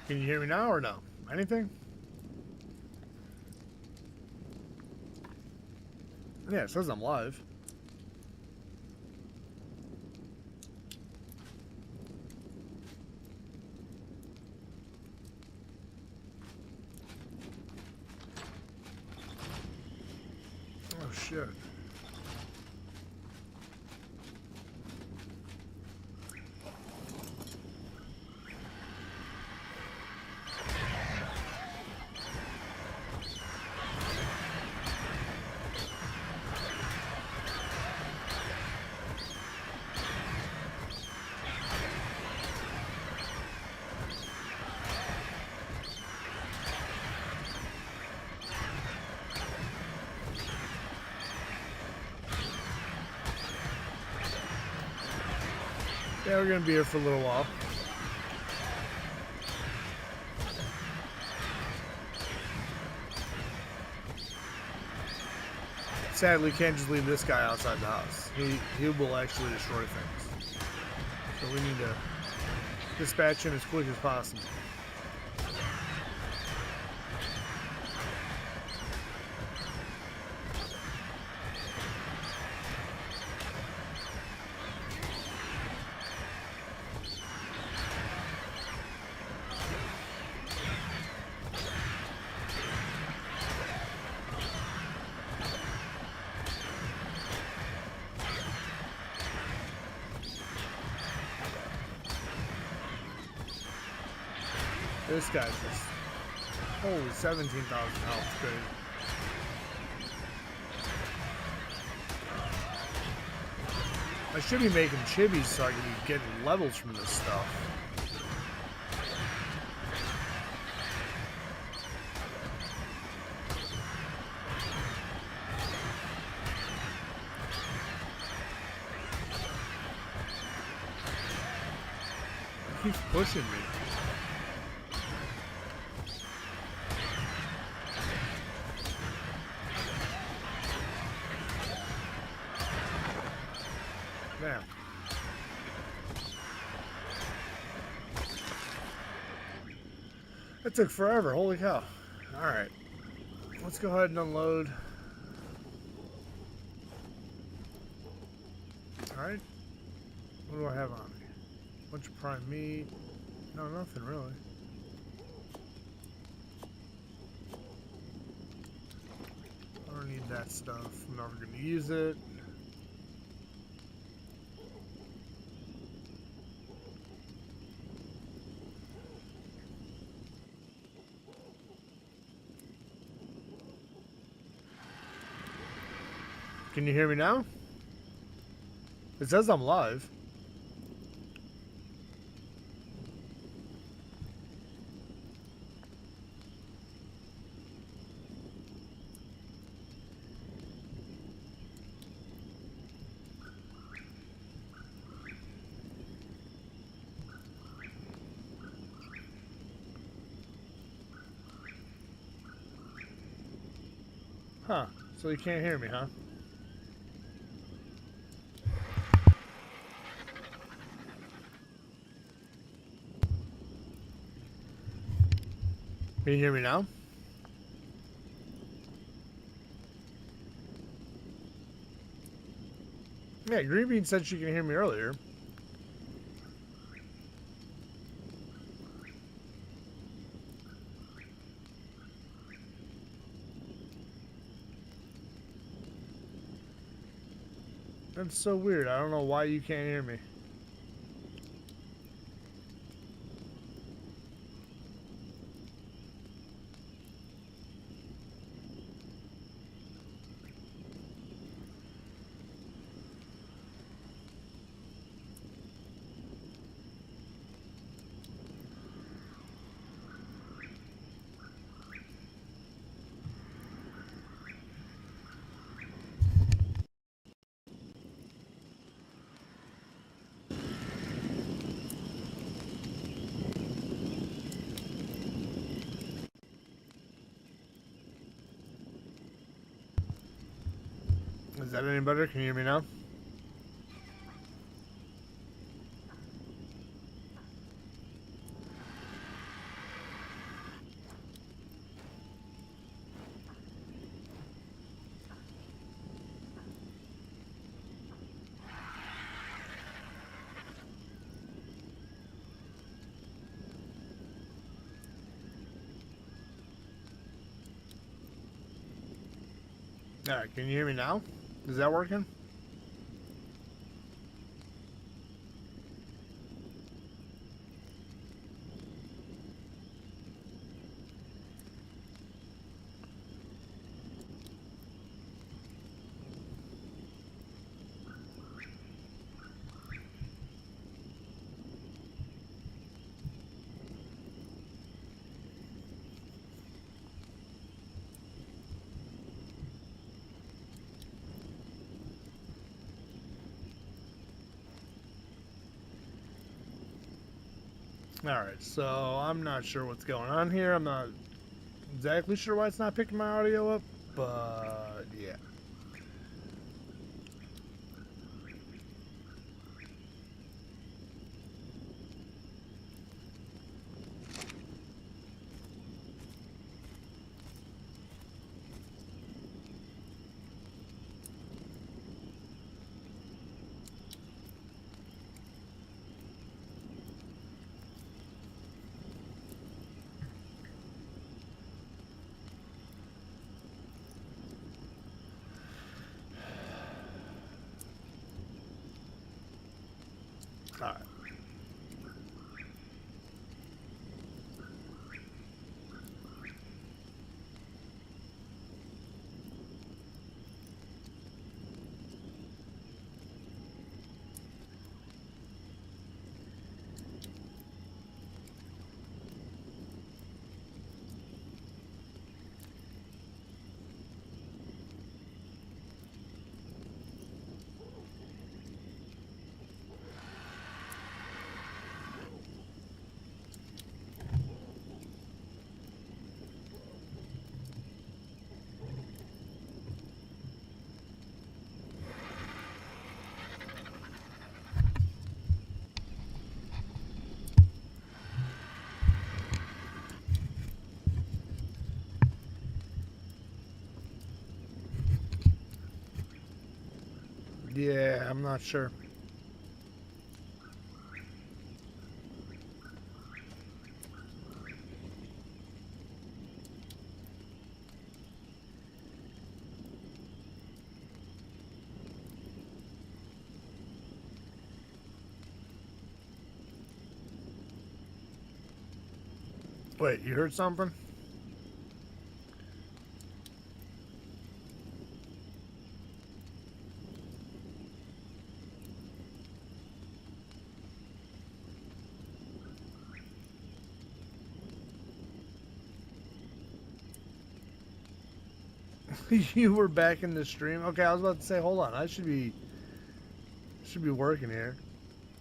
S1: Can you hear me now or no? Anything? Yeah, it says I'm live. Oh shit. Yeah, we're gonna be here for a little while. Sadly, can't just leave this guy outside the house. He will actually destroy things. So we need to dispatch him as quick as possible. This guy's just holy 17,000 health. Great. I should be making chibis so I can be getting levels from this stuff. He keeps pushing me. Damn. That took forever, holy cow. Alright. Let's go ahead and unload. Alright. What do I have on me? Bunch of prime meat. No, nothing really. I don't need that stuff. I'm never gonna use it. Can you hear me now? It says I'm live. Huh. So you can't hear me, huh? Can you hear me now? Yeah, Green Bean said she can hear me earlier. That's so weird. I don't know why you can't hear me. Is that any better? Can you hear me now? Alright, can you hear me now? Is that working? Alright, so I'm not sure what's going on here. I'm not exactly sure why it's not picking my audio up, but yeah. Alright. Yeah, I'm not sure. Wait, you heard something? You were back in the stream? Okay, I was about to say, hold on. I should be working here.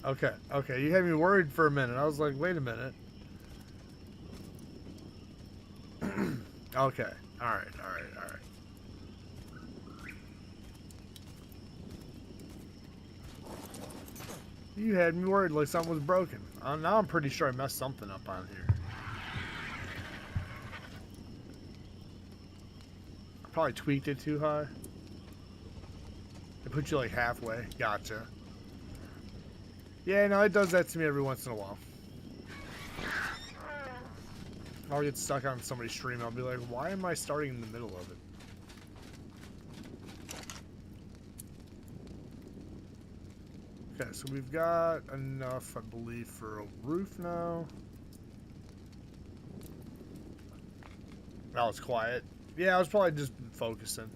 S1: Okay, okay. You had me worried for a minute. I was like, wait a minute. Okay. Alright, alright, alright. You had me worried like something was broken. Now I'm pretty sure I messed something up on here. Probably tweaked it too high. It put you like halfway. Gotcha. Yeah, no, it does that to me every once in a while. I'll get stuck on somebody's stream. I'll be like, why am I starting in the middle of it? Okay, so we've got enough, I believe, for a roof now. That was quiet. Yeah, I was probably just focusing.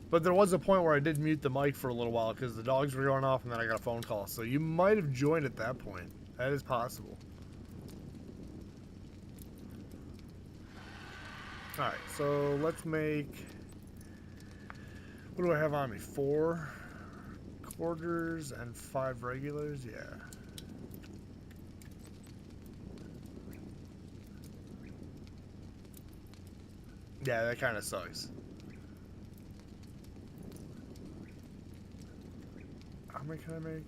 S1: But there was a point where I did mute the mic for a little while because the dogs were going off and then I got a phone call. So you might have joined at that point. That is possible. Alright, so let's make... What do I have on me? 4 quarters and 5 regulars? Yeah. Yeah, that kind of sucks. How many can I make?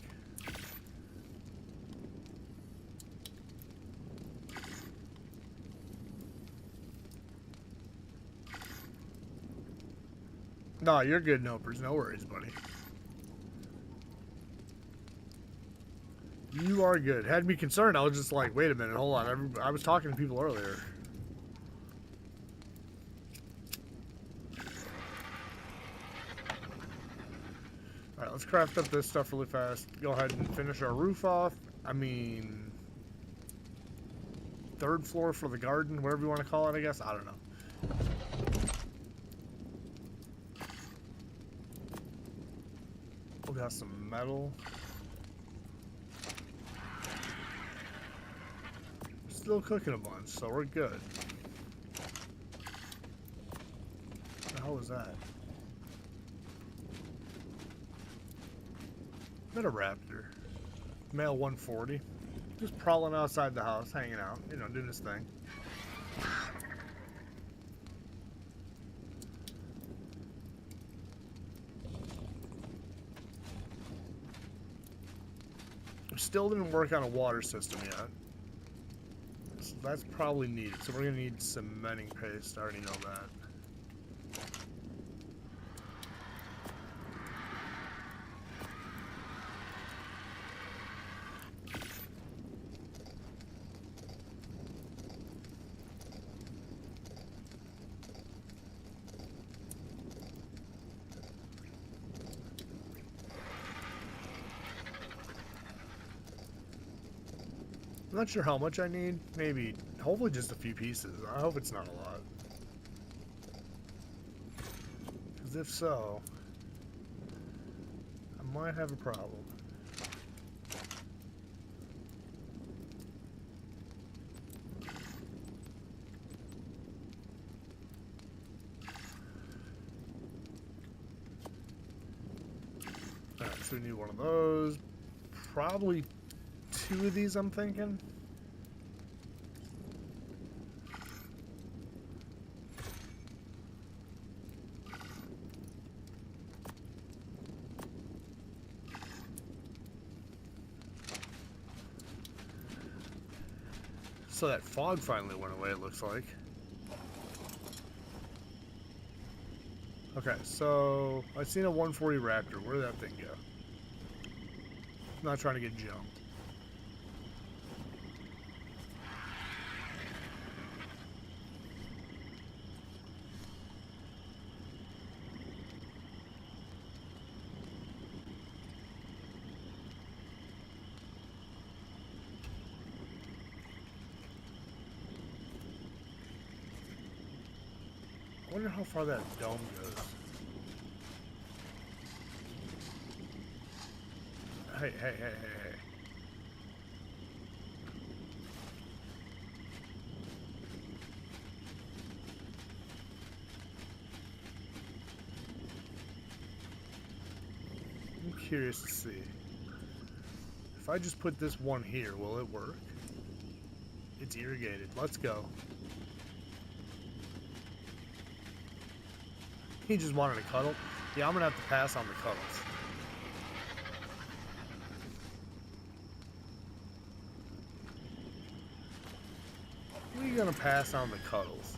S1: No, you're good, Nopers. No worries, buddy. You are good. Had me concerned. I was just like, wait a minute, hold on. I was talking to people earlier. Alright, let's craft up this stuff really fast. Go ahead and finish our roof off. I mean, 3rd floor for the garden, whatever you want to call it, I guess. I don't know. We got some metal. Still cooking a bunch, so we're good. What the hell was that? Is that a raptor? Male 140. Just prowling outside the house, hanging out, you know, doing his thing. Still didn't work on a water system yet. So that's probably needed. So we're going to need cementing paste. I already know that. I'm not sure how much I need. Maybe, hopefully just a few pieces. I hope it's not a lot. Because if so, I might have a problem. Alright, so we need one of those. Probably 2 of these, I'm thinking. So that fog finally went away, it looks like. Okay, so I've seen a 140 Raptor. Where did that thing go? I'm not trying to get jumped. I wonder how far that dome goes. Hey, hey, hey, hey, hey. I'm curious to see. If I just put this one here, will it work? It's irrigated. Let's go. He just wanted to cuddle. Yeah, I'm gonna have to pass on the cuddles. We're gonna pass on the cuddles.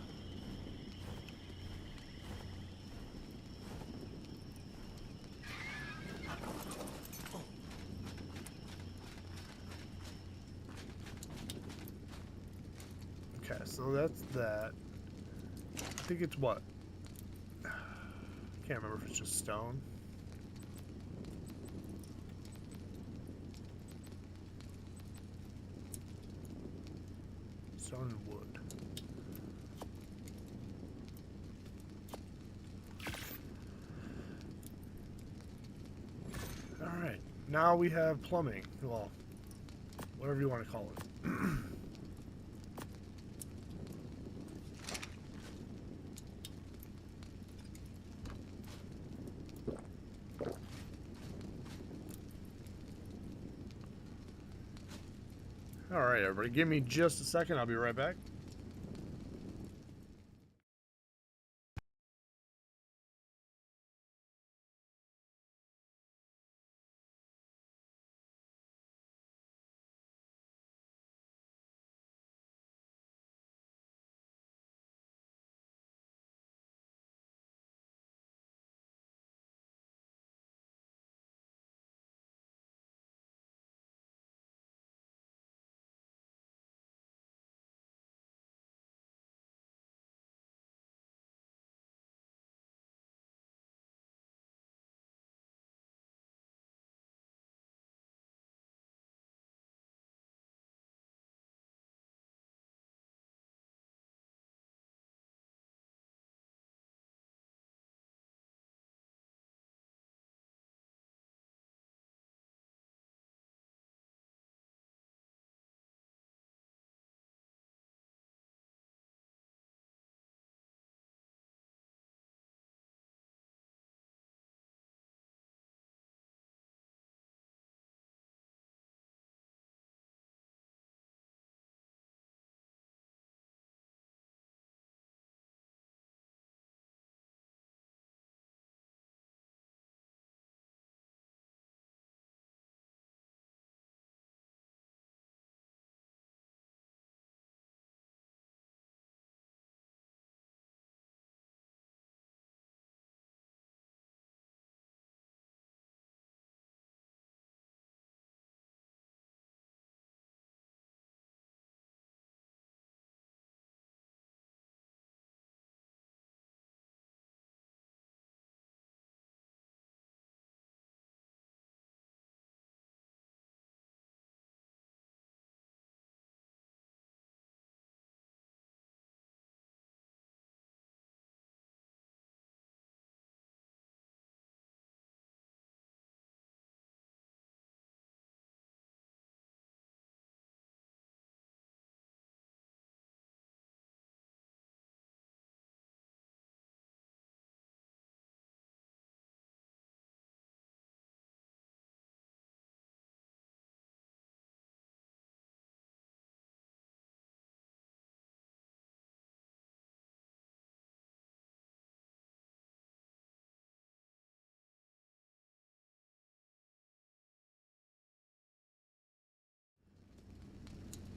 S1: Okay, so that's that. I think it's what? Can't remember if it's just stone. Stone and wood. Alright, now we have plumbing. Well, whatever you want to call it. Alright, everybody, give me just a second. I'll be right back.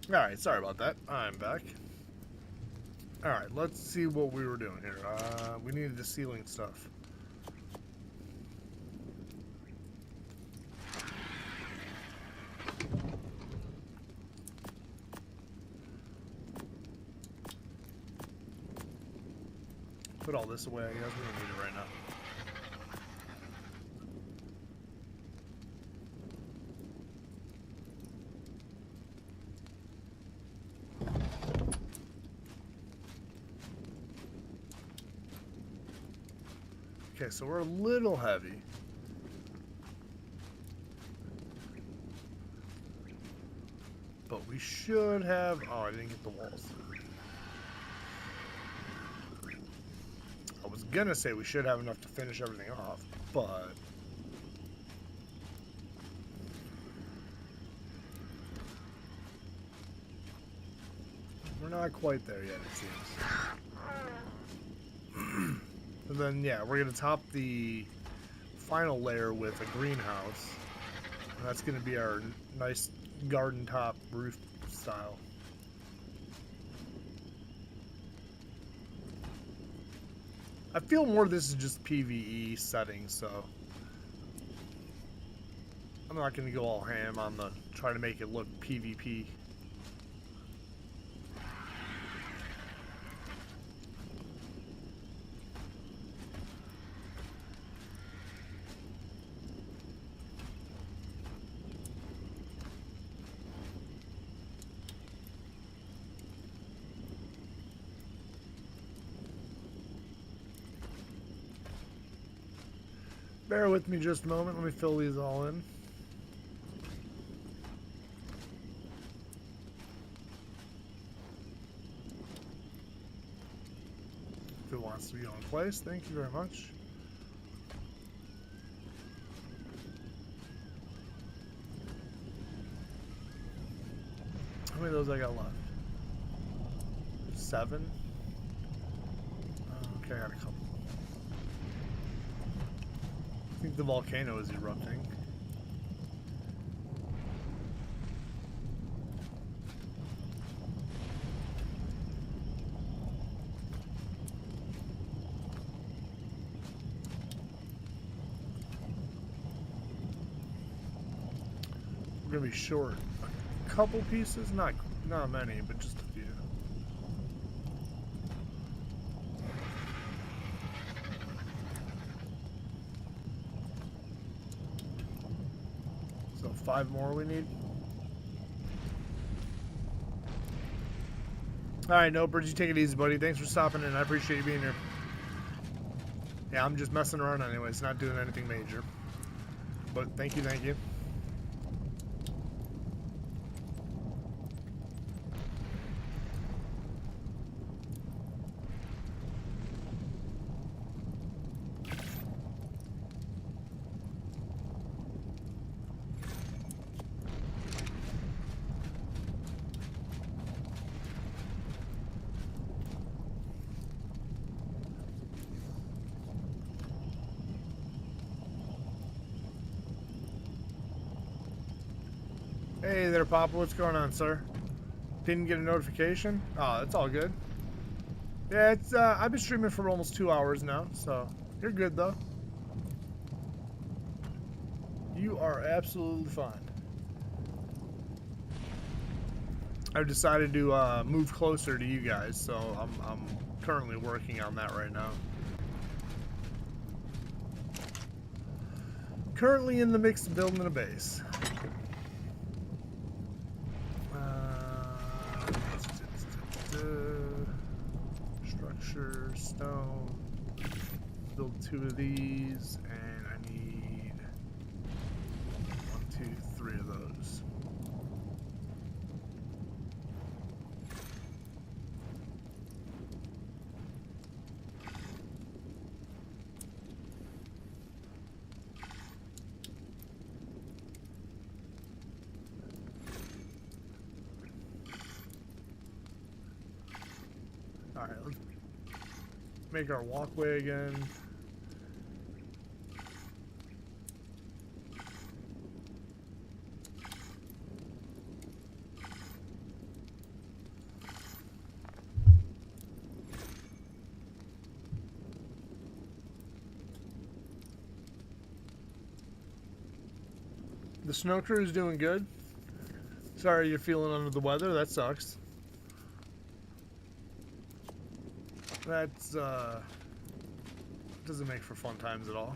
S1: Alright, sorry about that. I'm back. Alright, let's see what we were doing here. We needed the ceiling stuff. Put all this away, I guess. We don't need it right now. Okay, so we're a little heavy. But we should have... Oh, I didn't get the walls. I was gonna say we should have enough to finish everything off, but... we're not quite there yet, it seems. And then, yeah, we're gonna top the final layer with a greenhouse. And that's gonna be our nice garden top roof style. I feel more this is just PvE settings, so I'm not gonna go all ham on the try to make it look PvP. Bear with me just a moment. Let me fill these all in. If it wants to be on place, thank you very much. How many of those I got left? 7? Okay, I got a couple. I think the volcano is erupting. We're gonna be short a couple pieces, not many, but just a few. So 5 more we need. Alright, no, Bridge, you take it easy, buddy. Thanks for stopping in. I appreciate you being here. Yeah, I'm just messing around anyways, not doing anything major. But thank you, thank you. Hey there, Papa. What's going on, sir? Didn't get a notification? Oh, that's all good. Yeah, it's I've been streaming for almost 2 hours now, so you're good though. You are absolutely fine. I've decided to move closer to you guys, so I'm currently working on that right now. Currently in the mix of building a base. Structure, stone. Build 2 of these, and I need 1, 2, 3 of those. Alright, let's make our walkway again. The snow crew is doing good. Sorry you're feeling under the weather, that sucks. That's, doesn't make for fun times at all.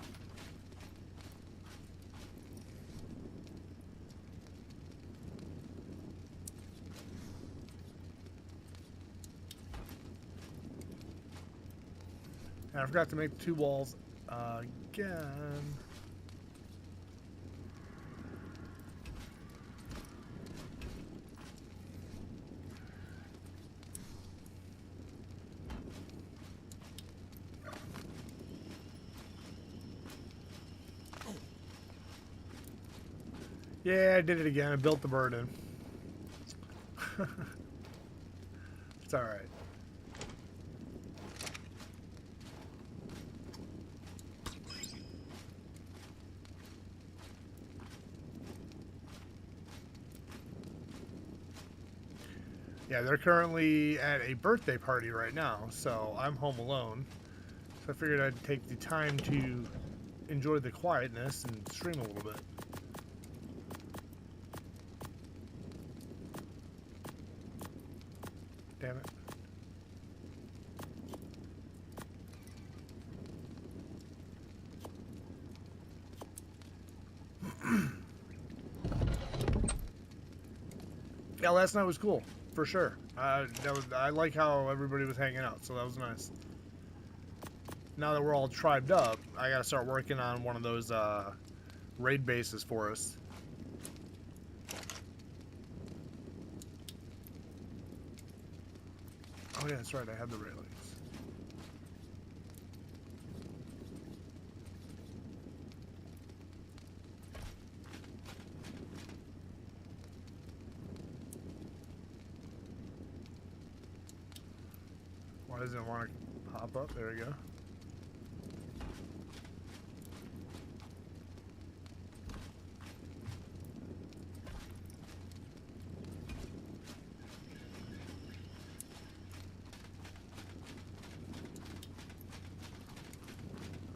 S1: And I forgot to make 2 walls again. Yeah, I did it again. I built the bird in. It's alright. Yeah, they're currently at a birthday party right now, so I'm home alone. So I figured I'd take the time to enjoy the quietness and stream a little bit. Damn it. Yeah, last night was cool, for sure. I like how everybody was hanging out, so that was nice. now that we're all tribed up, I gotta start working on one of those raid bases for us. Oh yeah, that's right, I had the railings. Why doesn't it want to pop up? There we go.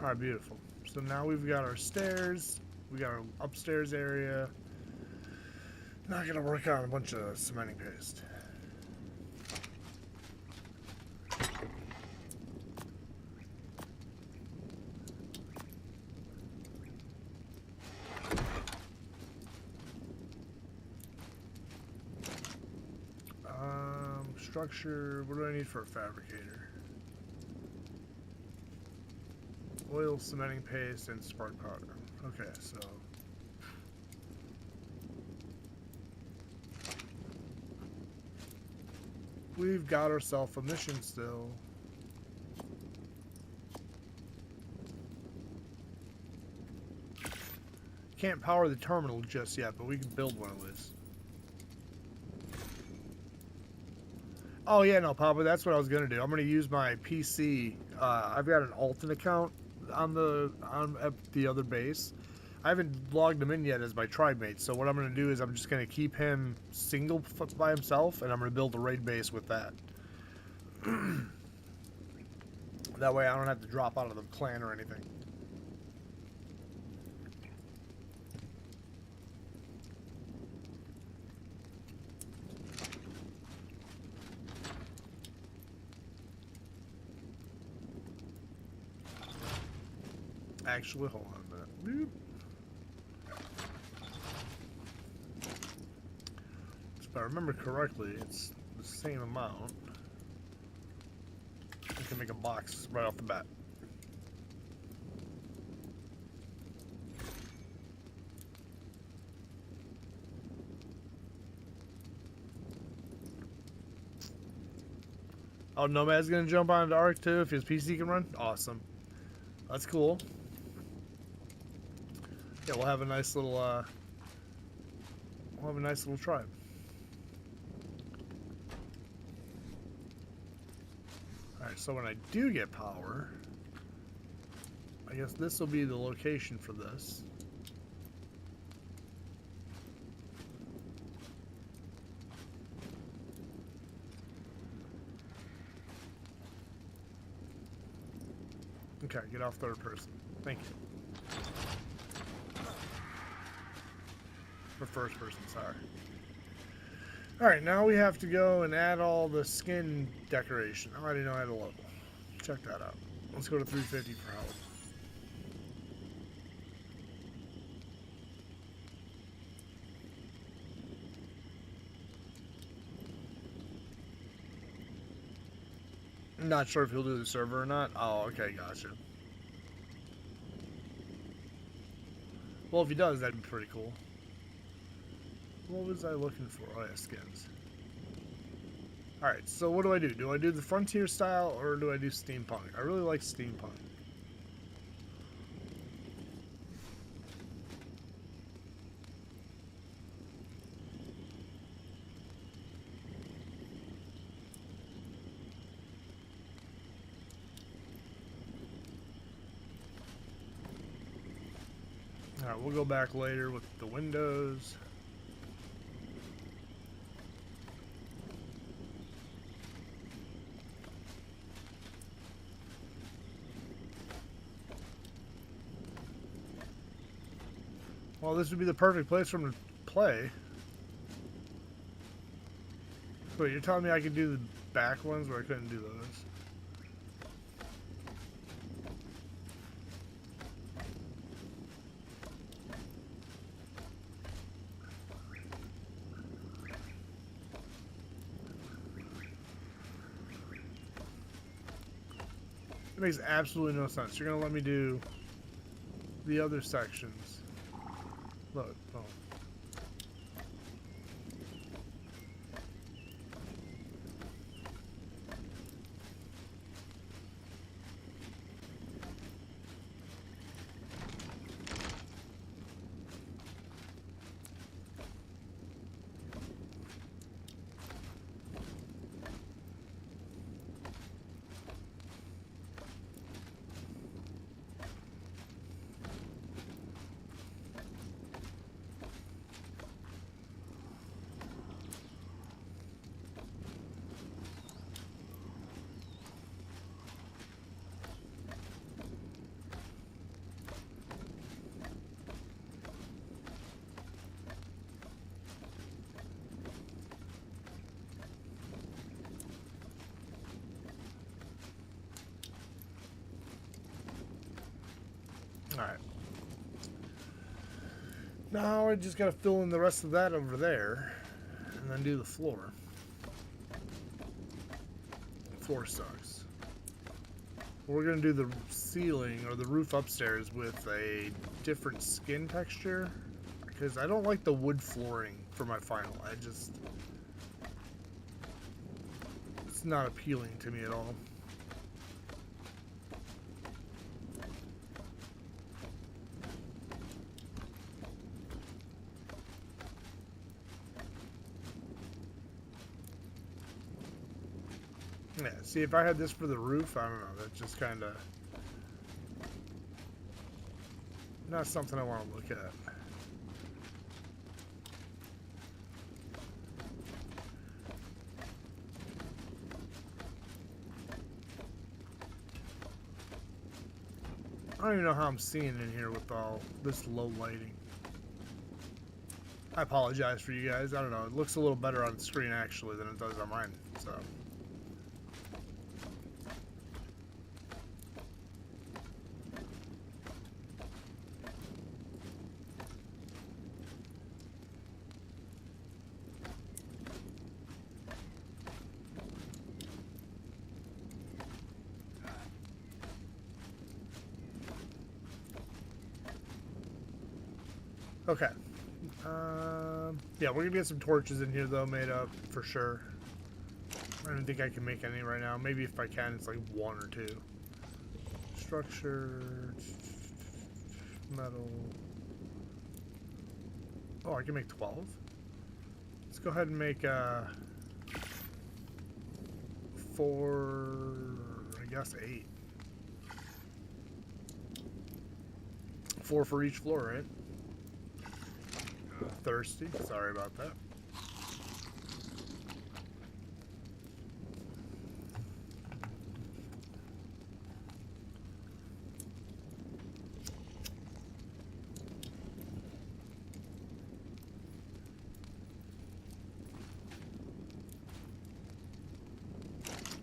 S1: Alright, beautiful. So now we've got our stairs, we got our upstairs area. Now I gotta work on a bunch of cementing paste. Structure, what do I need for a fabricator? Oil, cementing paste, and spark powder. Okay, so we've got ourselves a mission still. Can't power the terminal just yet, but we can build one of these. Oh yeah, no, Papa, that's what I was gonna do. I'm gonna use my PC. I've got an alternate account on the other base. I haven't logged him in yet as my tribe mate. So what I'm gonna do is I'm just gonna keep him single by himself, and I'm gonna build a raid base with that. That way I don't have to drop out of the clan or anything. Actually, hold on a minute. If I remember correctly, it's the same amount. I can make a box right off the bat. Oh, Nomad's gonna jump onto Ark too if his PC can run? Awesome. That's cool. Yeah, we'll have a nice little tribe. Alright, so when I do get power, I guess this will be the location for this. Okay, get off third person. Thank you. For first person, sorry. Alright, now we have to go and add all the skin decoration. Oh, I didn't know I had a level. Check that out. Let's go to 350 for health. I'm not sure if he'll do the server or not. Oh, okay, gotcha. Well, if he does, that'd be pretty cool. What was I looking for? Oh, yeah, skins. Alright, so what do I do? Do I do the frontier style or do I do steampunk? I really like steampunk. Alright, we'll go back later with the windows. Well, this would be the perfect place for him to play. Wait, you're telling me I could do the back ones where I couldn't do those? It makes absolutely no sense. You're gonna let me do the other sections. Look, oh. Alright. Now I just gotta fill in the rest of that over there and then do the floor. The floor sucks. We're gonna do the ceiling or the roof upstairs with a different skin texture because I don't like the wood flooring for my final. It's not appealing to me at all. Yeah, see, if I had this for the roof, I don't know, that's just kind of not something I want to look at. I don't even know how I'm seeing in here with all this low lighting. I apologize for you guys. I don't know. It looks a little better on the screen, actually, than it does on mine, so... Okay. Yeah, we're gonna get some torches in here though, made up for sure. I don't think I can make any right now. Maybe if I can, it's like 1 or 2. Structure, metal. Oh, I can make 12. Let's go ahead and make 4. I guess 8. 4 for each floor, right? Thirsty. Sorry about that.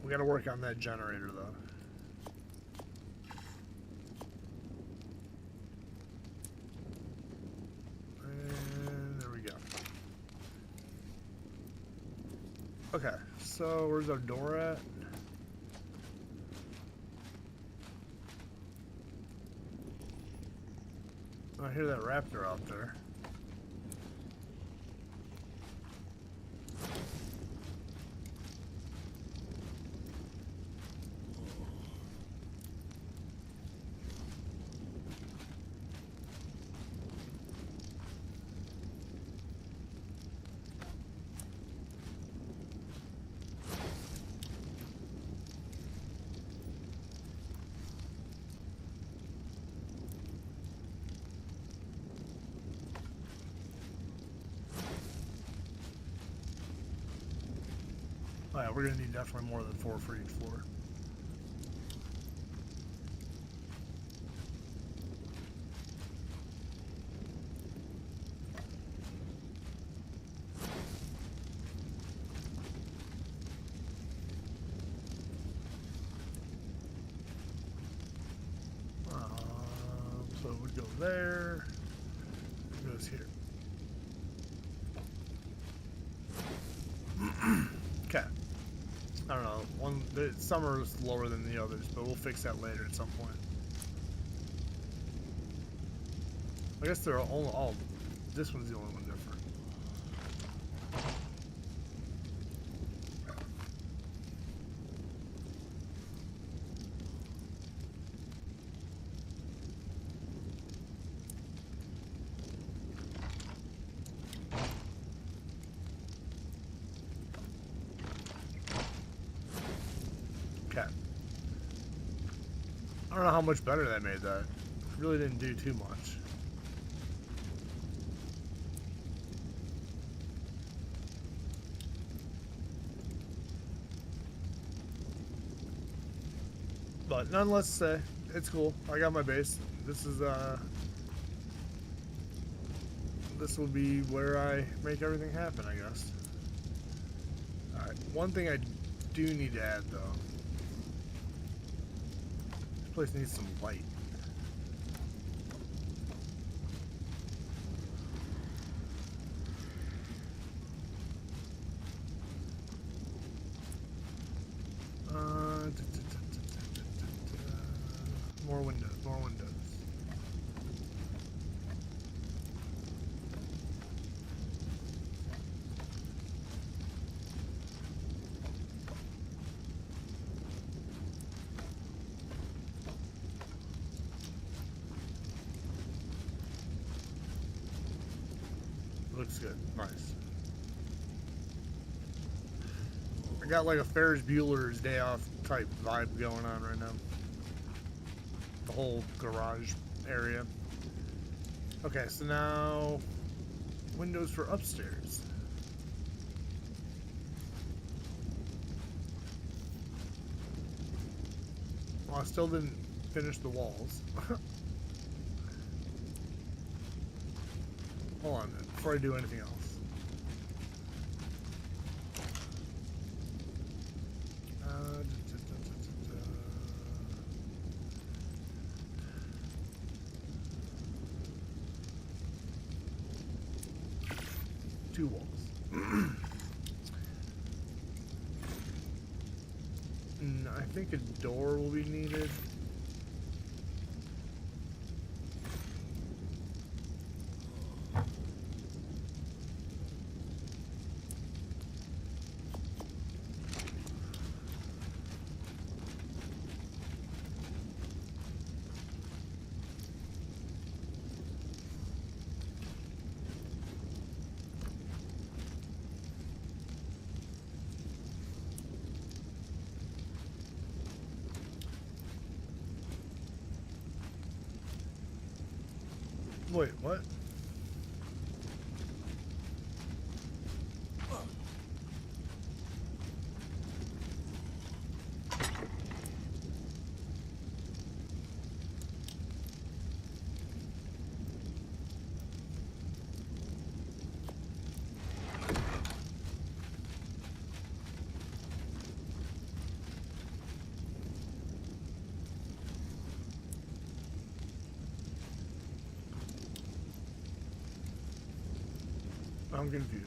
S1: We gotta work on that generator though. Okay, so where's our door at? I hear that raptor out there. Oh yeah, we're gonna need definitely more than 4 for each floor. So it would go there. It goes here. Okay. I don't know. Some are lower than the others, but we'll fix that later at some point. I guess they're all. This one's the only one different. Okay. I don't know how much better that made that. It really didn't do too much. But nonetheless, it's cool. I got my base. This will be where I make everything happen, I guess. Alright, one thing I do need to add, though. This place needs some light. More windows, more windows. Looks good. Nice. I got like a Ferris Bueller's Day Off type vibe going on right now. The whole garage area. Okay, so now windows for upstairs. Well, I still didn't finish the walls. Hold on a minute, before I do anything else. Two walls. I think a door will be needed. Wait, what? I'm confused.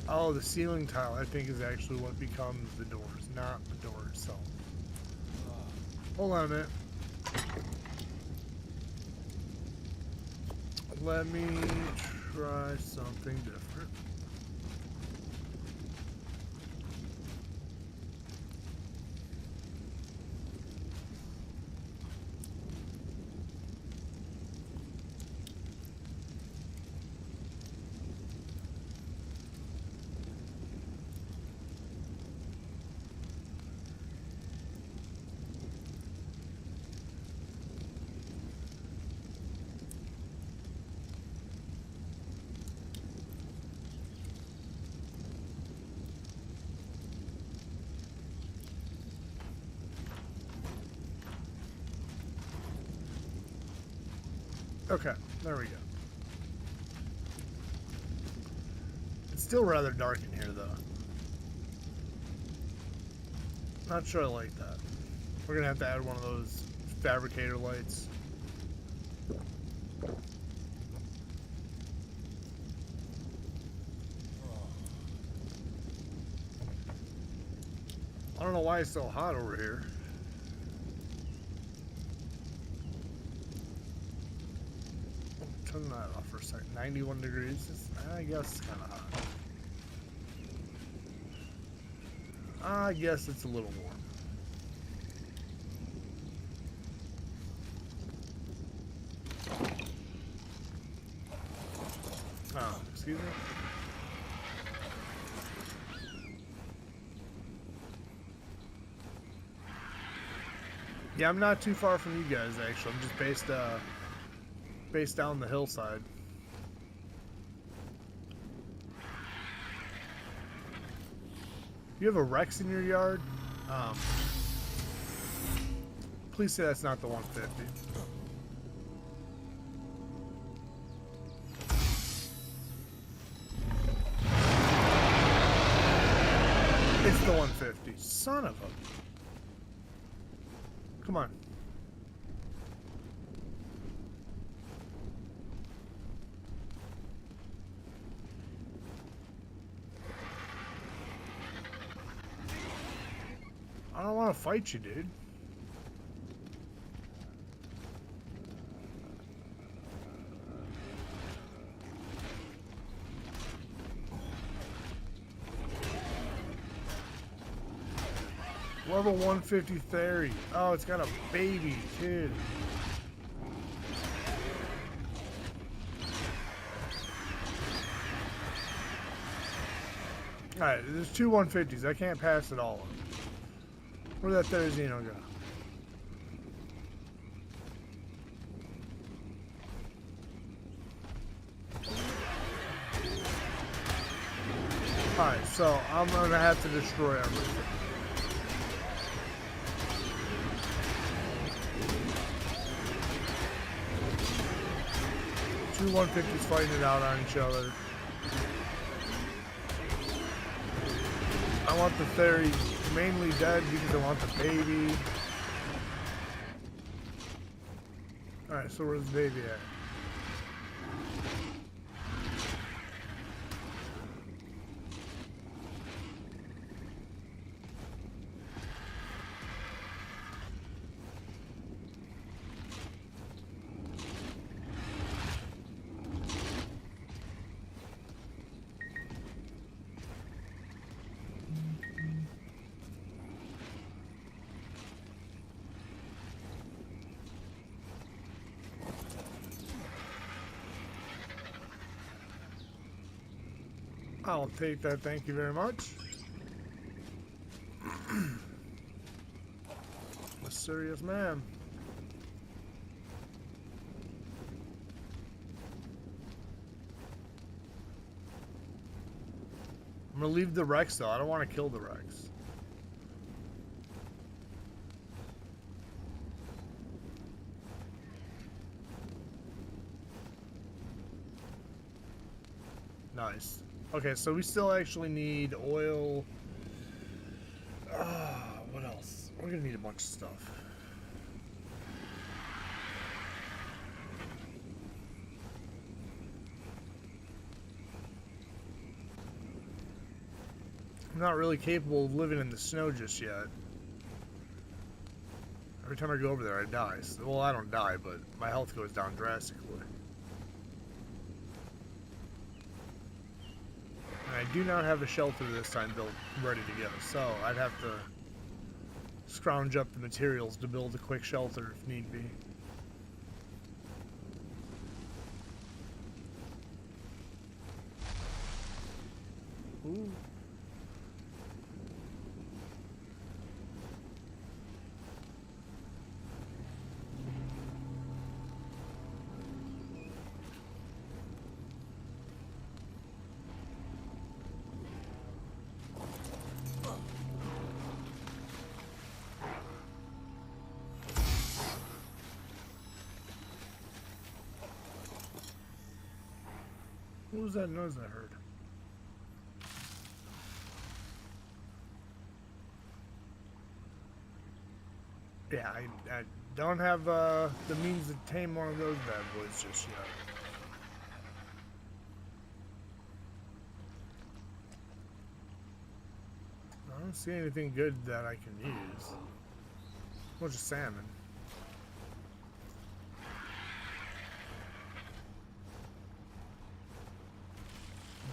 S1: Oh, the ceiling tile, I think, is actually what becomes the doors, not the door itself. Hold on a minute. Let me try something different. Okay, there we go. It's still rather dark in here, though. Not sure I like that. We're gonna have to add one of those fabricator lights. don't know why it's so hot over here. Turn that off for a second. 91 degrees. I guess it's kind of hot. I guess it's a little warm. Oh, excuse me. Yeah, I'm not too far from you guys, actually. I'm just based down the hillside. You have a Rex in your yard? Please say that's not the 150. It's the 150. Son of a... Come on. I don't want to fight you, dude. Level 150 Theory. Oh, it's got a baby, too. Alright, there's two 150s. I can't pass it all up. Where'd that Therizino go? Alright, so I'm gonna have to destroy everything. Two 150s fighting it out on each other. I want the Theory mainly dead because I want the baby. Alright, so where's the baby at? I'll take that, thank you very much. A serious man. I'm gonna leave the Rex though, I don't want to kill the Rex. Nice. Okay, so we still actually need oil. What else? We're gonna need a bunch of stuff. I'm not really capable of living in the snow just yet. Every time I go over there, I die. Well, I don't die, but my health goes down drastically. I do not have a shelter this time built ready to go, so I'd have to scrounge up the materials to build a quick shelter if need be. Ooh. What was that noise I heard? Yeah, I don't have the means to tame one of those bad boys just yet. don't see anything good that I can use. A bunch of salmon.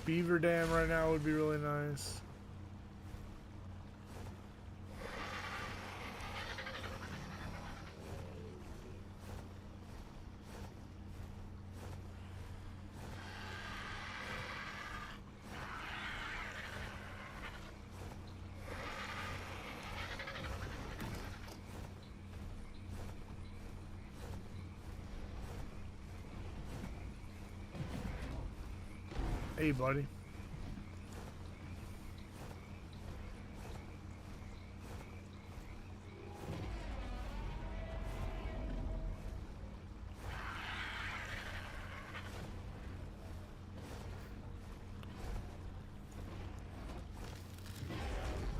S1: Beaver dam right now would be really nice. Hey, buddy.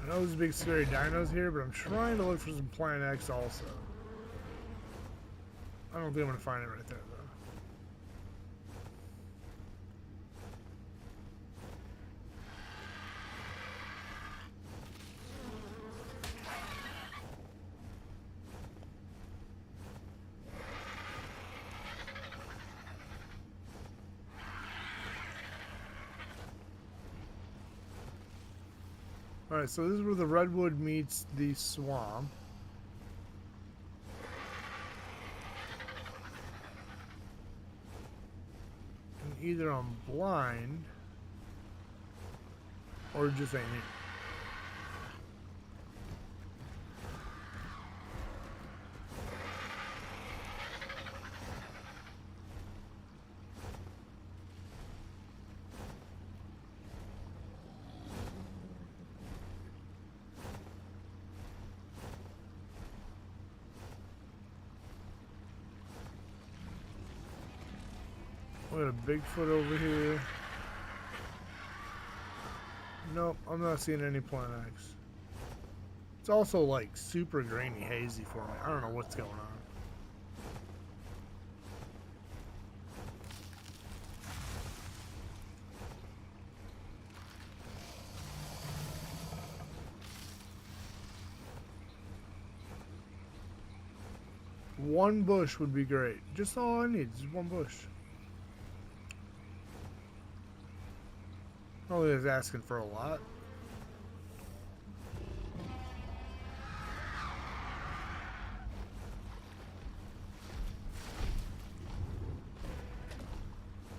S1: I know there's big scary dinos here, but I'm trying to look for some Planet X also. I don't think I'm going to find it right there, though. Alright, so this is where the redwood meets the swamp. And either I'm blind or just ain't here. We got a Bigfoot over here. Nope, I'm not seeing any Planet X. It's also like super grainy hazy for me. I don't know what's going on. One bush would be great. Just all I need is one bush. Probably is asking for a lot.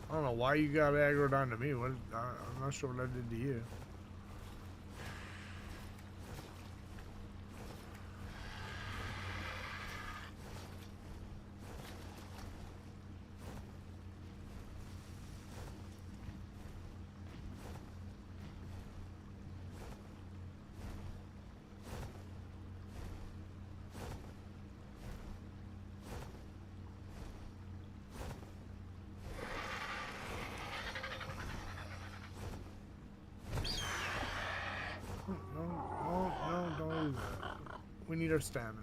S1: I don't know why you got aggroed onto me. I'm not sure what I did to you. No, don't do that. We need our stamina.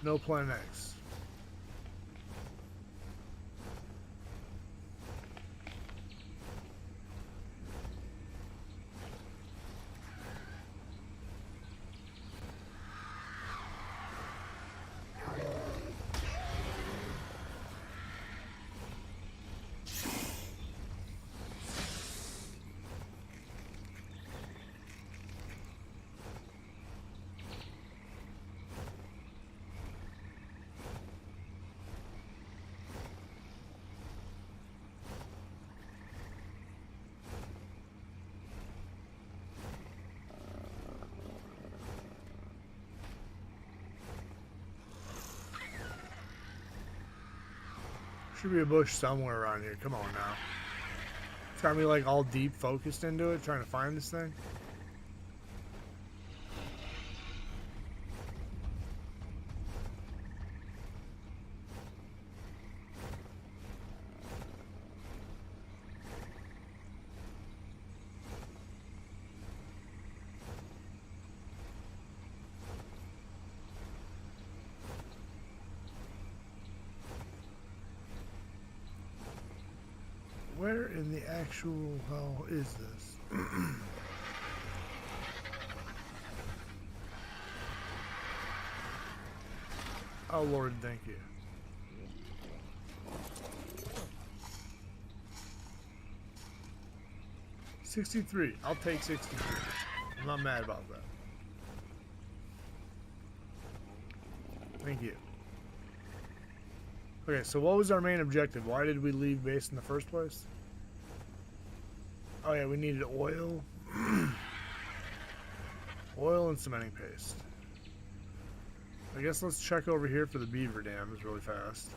S1: No Planet X. Should be a bush somewhere around here. Come on now. It's got me like all deep focused into it, trying to find this thing. Where in the actual hell is this? Oh Lord, thank you. $63. I'll take 63. I'm not mad about that. Thank you. Okay, so what was our main objective? Why did we leave base in the first place? Oh yeah, we needed oil. Oil and cementing paste. I guess let's check over here for the beaver dams really fast.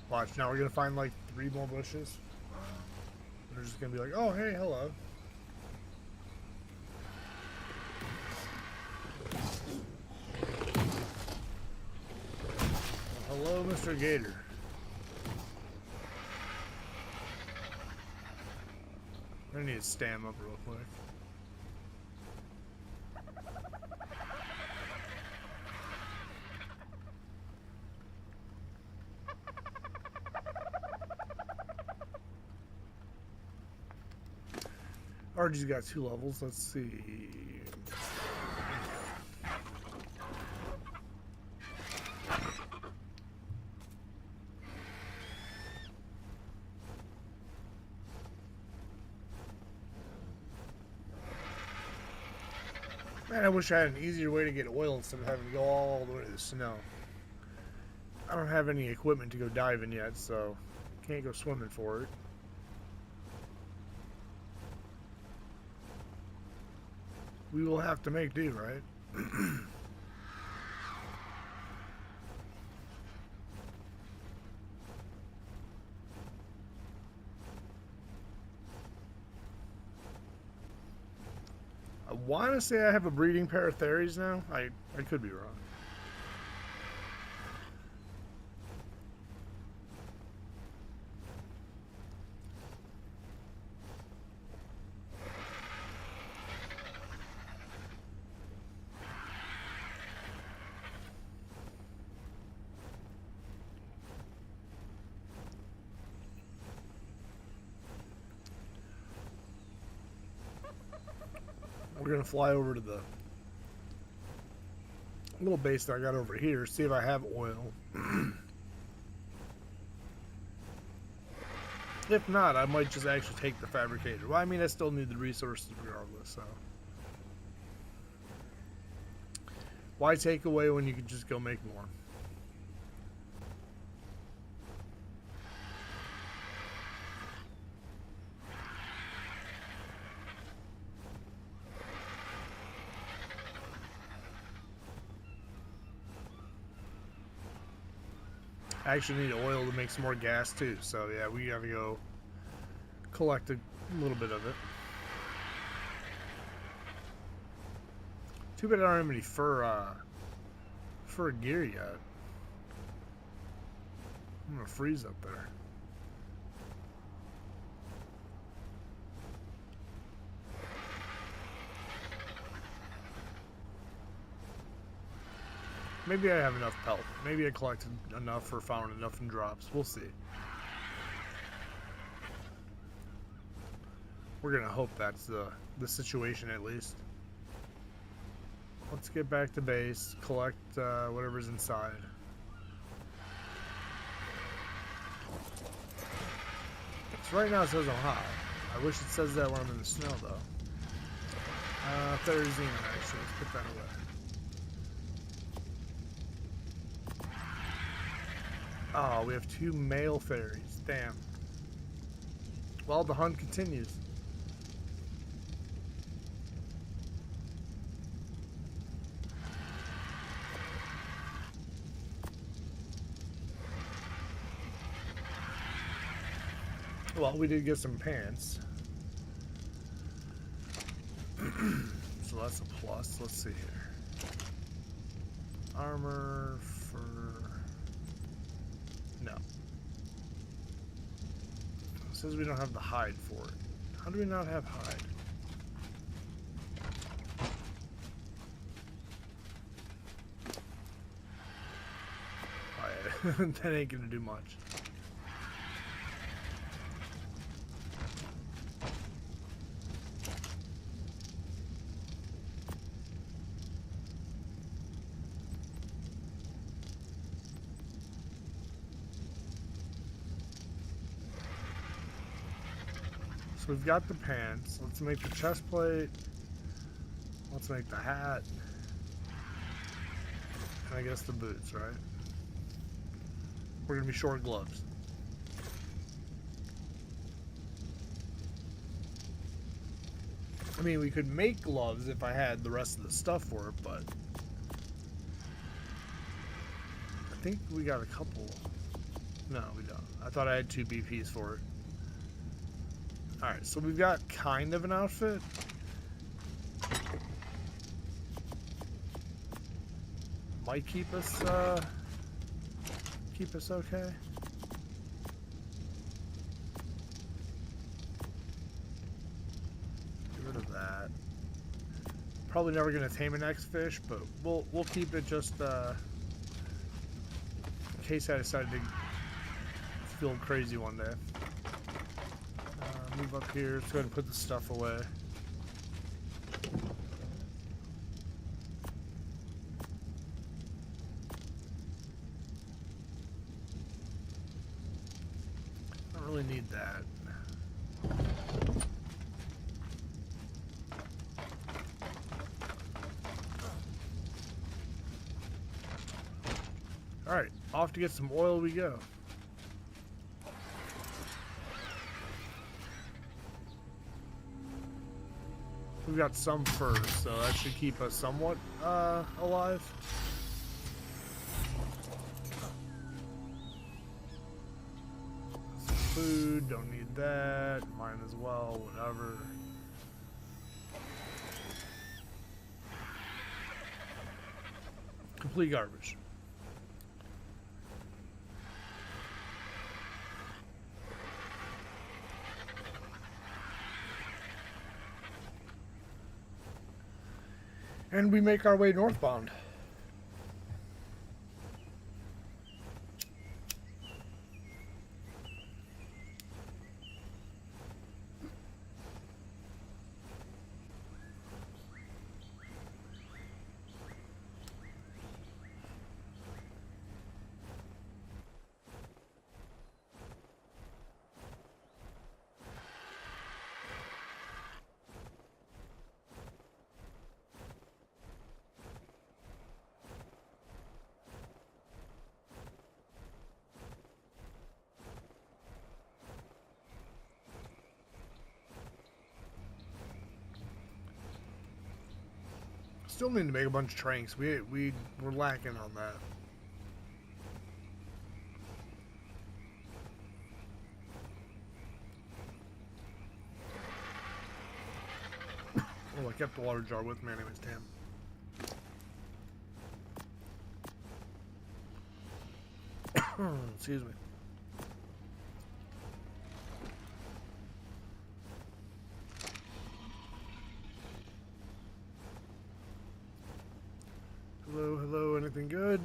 S1: Watch, now we're gonna find like 3 more bushes. They're just gonna be like, oh hey, hello. Hello, Mr. Gator. I need to stand up real quick. RG's got 2 levels. Let's see. Man, I wish I had an easier way to get oil instead of having to go all the way to the snow. I don't have any equipment to go diving yet, so can't go swimming for it. We will have to make do, right? I want to say I have a breeding pair of Theres now. I could be wrong. We're gonna fly over to the little base that I got over here, see if I have oil. If not, I might just actually take the fabricator. Well, I mean, I still need the resources regardless, so. Why take away when you could just go make more? I actually need oil to make some more gas too, so yeah, we gotta go collect a little bit of it. Too bad I don't have any fur gear yet. I'm gonna freeze up there. Maybe I have enough pelt. Maybe I collected enough or found enough in drops. We'll see. We're gonna hope that's the situation at least. Let's get back to base, collect whatever's inside. So right now it says I'm hot. I wish it says that when I'm in the snow though. There's Xenon actually. Let's put that away. Oh, we have 2 male fairies. Damn. Well, the hunt continues. Well, we did get some pants. So that's a plus. Let's see here. Armor for... No. It says we don't have the hide for it. How do we not have hide? That ain't gonna do much. So we've got the pants. Let's make the chest plate. Let's make the hat. And I guess the boots, right? We're gonna be short gloves. I mean, we could make gloves if I had the rest of the stuff for it, but I think we got a couple. No, we don't. I thought I had 2 BPs for it. Alright, so we've got kind of an outfit. Might keep us okay. Get rid of that. Probably never gonna tame an X-fish, but we'll keep it just in case I decided to feel crazy one day. Move up here. Let's go ahead and put the stuff away. Don't really need that. Alright, off to get some oil we go. We've got some fur, so that should keep us somewhat alive. Some food, don't need that. Mine as well, whatever. Complete garbage. And we make our way northbound. Still need to make a bunch of tranks. We're lacking on that. Oh, I kept the water jar with me anyways, damn. Excuse me. Hello, hello, anything good?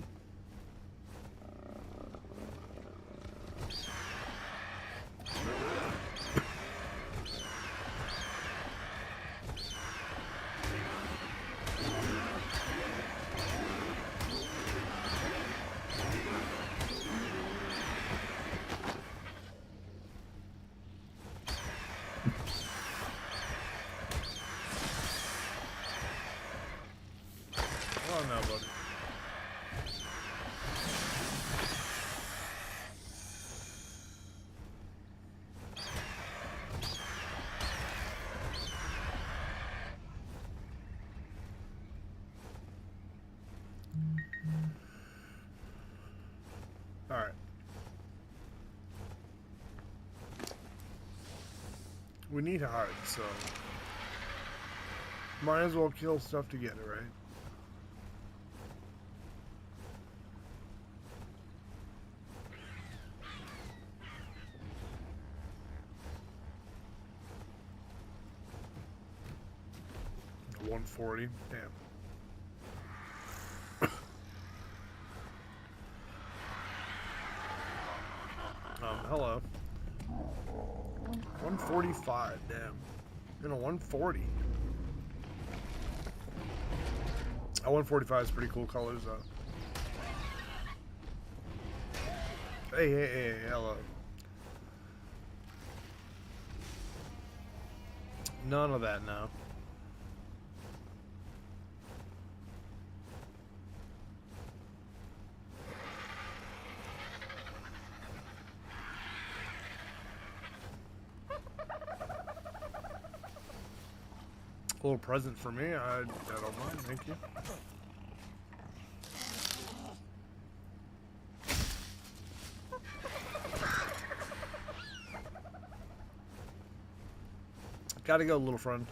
S1: Oh no, buddy. All right. We need to hide, so Might as well kill stuff to get it, right? $140. Damn. Hello. 145. Damn. You know, 140. Oh, 145 is pretty cool colors, though. Hey, hello. None of that now. A little present for me. I don't mind. Thank you. Gotta go, little friend.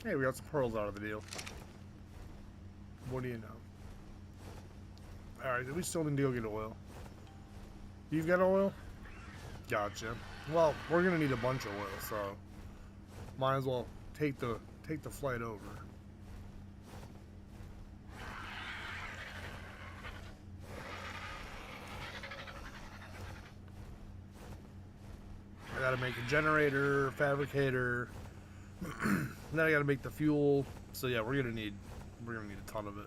S1: Hey, we got some pearls out of the deal. What do you know? Alright, we still need to go get oil. You've got oil? Gotcha. Well, we're gonna need a bunch of oil, so might as well take the flight over. I gotta make a generator, fabricator, and then I gotta make the fuel. So yeah, we're gonna need a ton of it.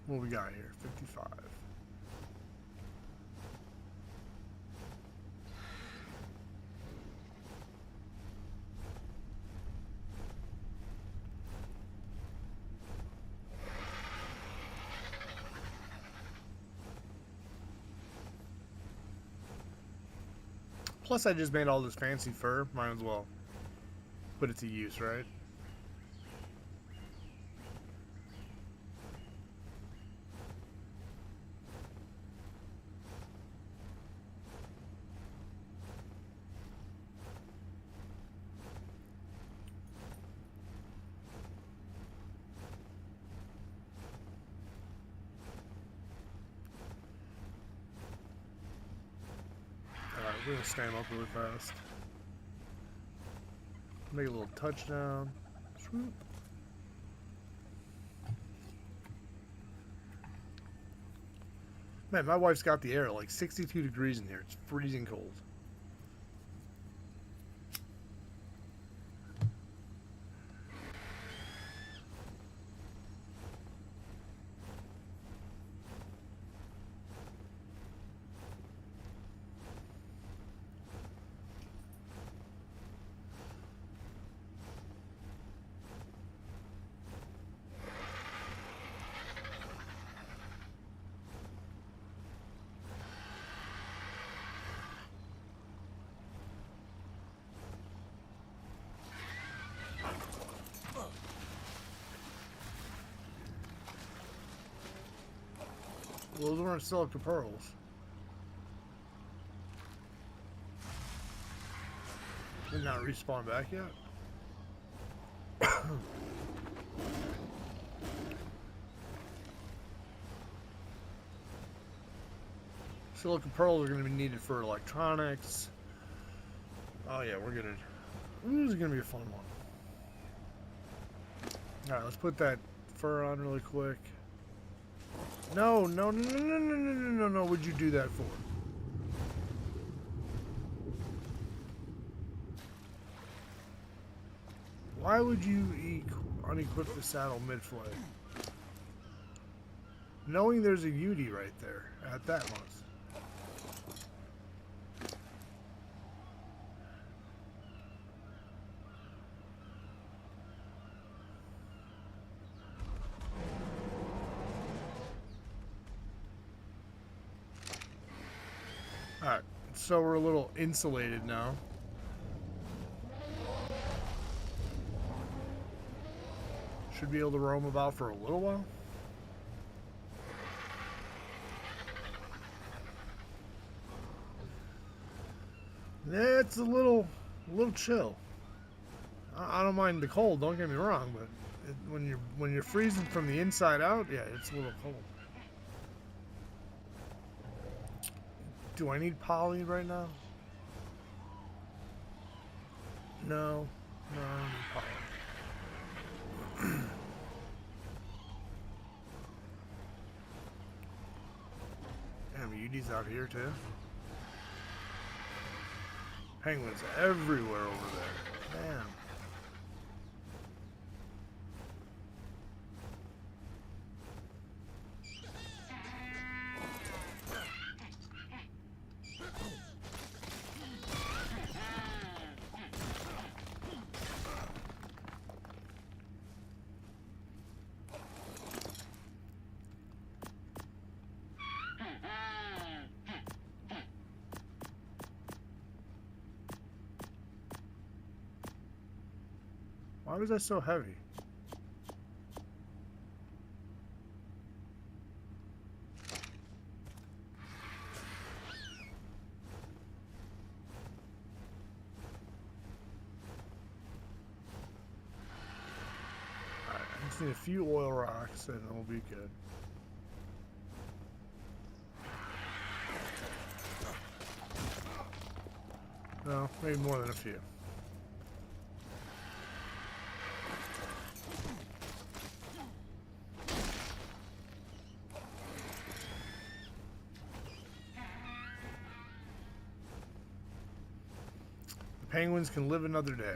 S1: What we got here? 55. Plus, I just made all this fancy fur. Might as well put it to use, right? We're gonna stand up really fast. Make a little touchdown. Swoop. Man, my wife's got the air at like 62 degrees in here. It's freezing cold. Those weren't silica pearls. Did not respawn back yet. Silica pearls are going to be needed for electronics. Oh yeah, we're gonna. This is going to be a fun one. All right, let's put that fur on really quick. No! What'd you do that for? Why would you unequip the saddle mid-flight? Knowing there's a Yudi right there at that much. Alright, so we're a little insulated now. Should be able to roam about for a little while. Yeah, it's a little chill. I don't mind the cold. Don't get me wrong, but when you're freezing from the inside out, yeah, it's a little cold. Do I need poly right now? No, I don't need poly. Damn, Yudi's out here too. Penguins everywhere over there. Damn. Why was that so heavy? Alright, I just need a few oil rocks and it'll be good. No, maybe more than a few. Penguins can live another day.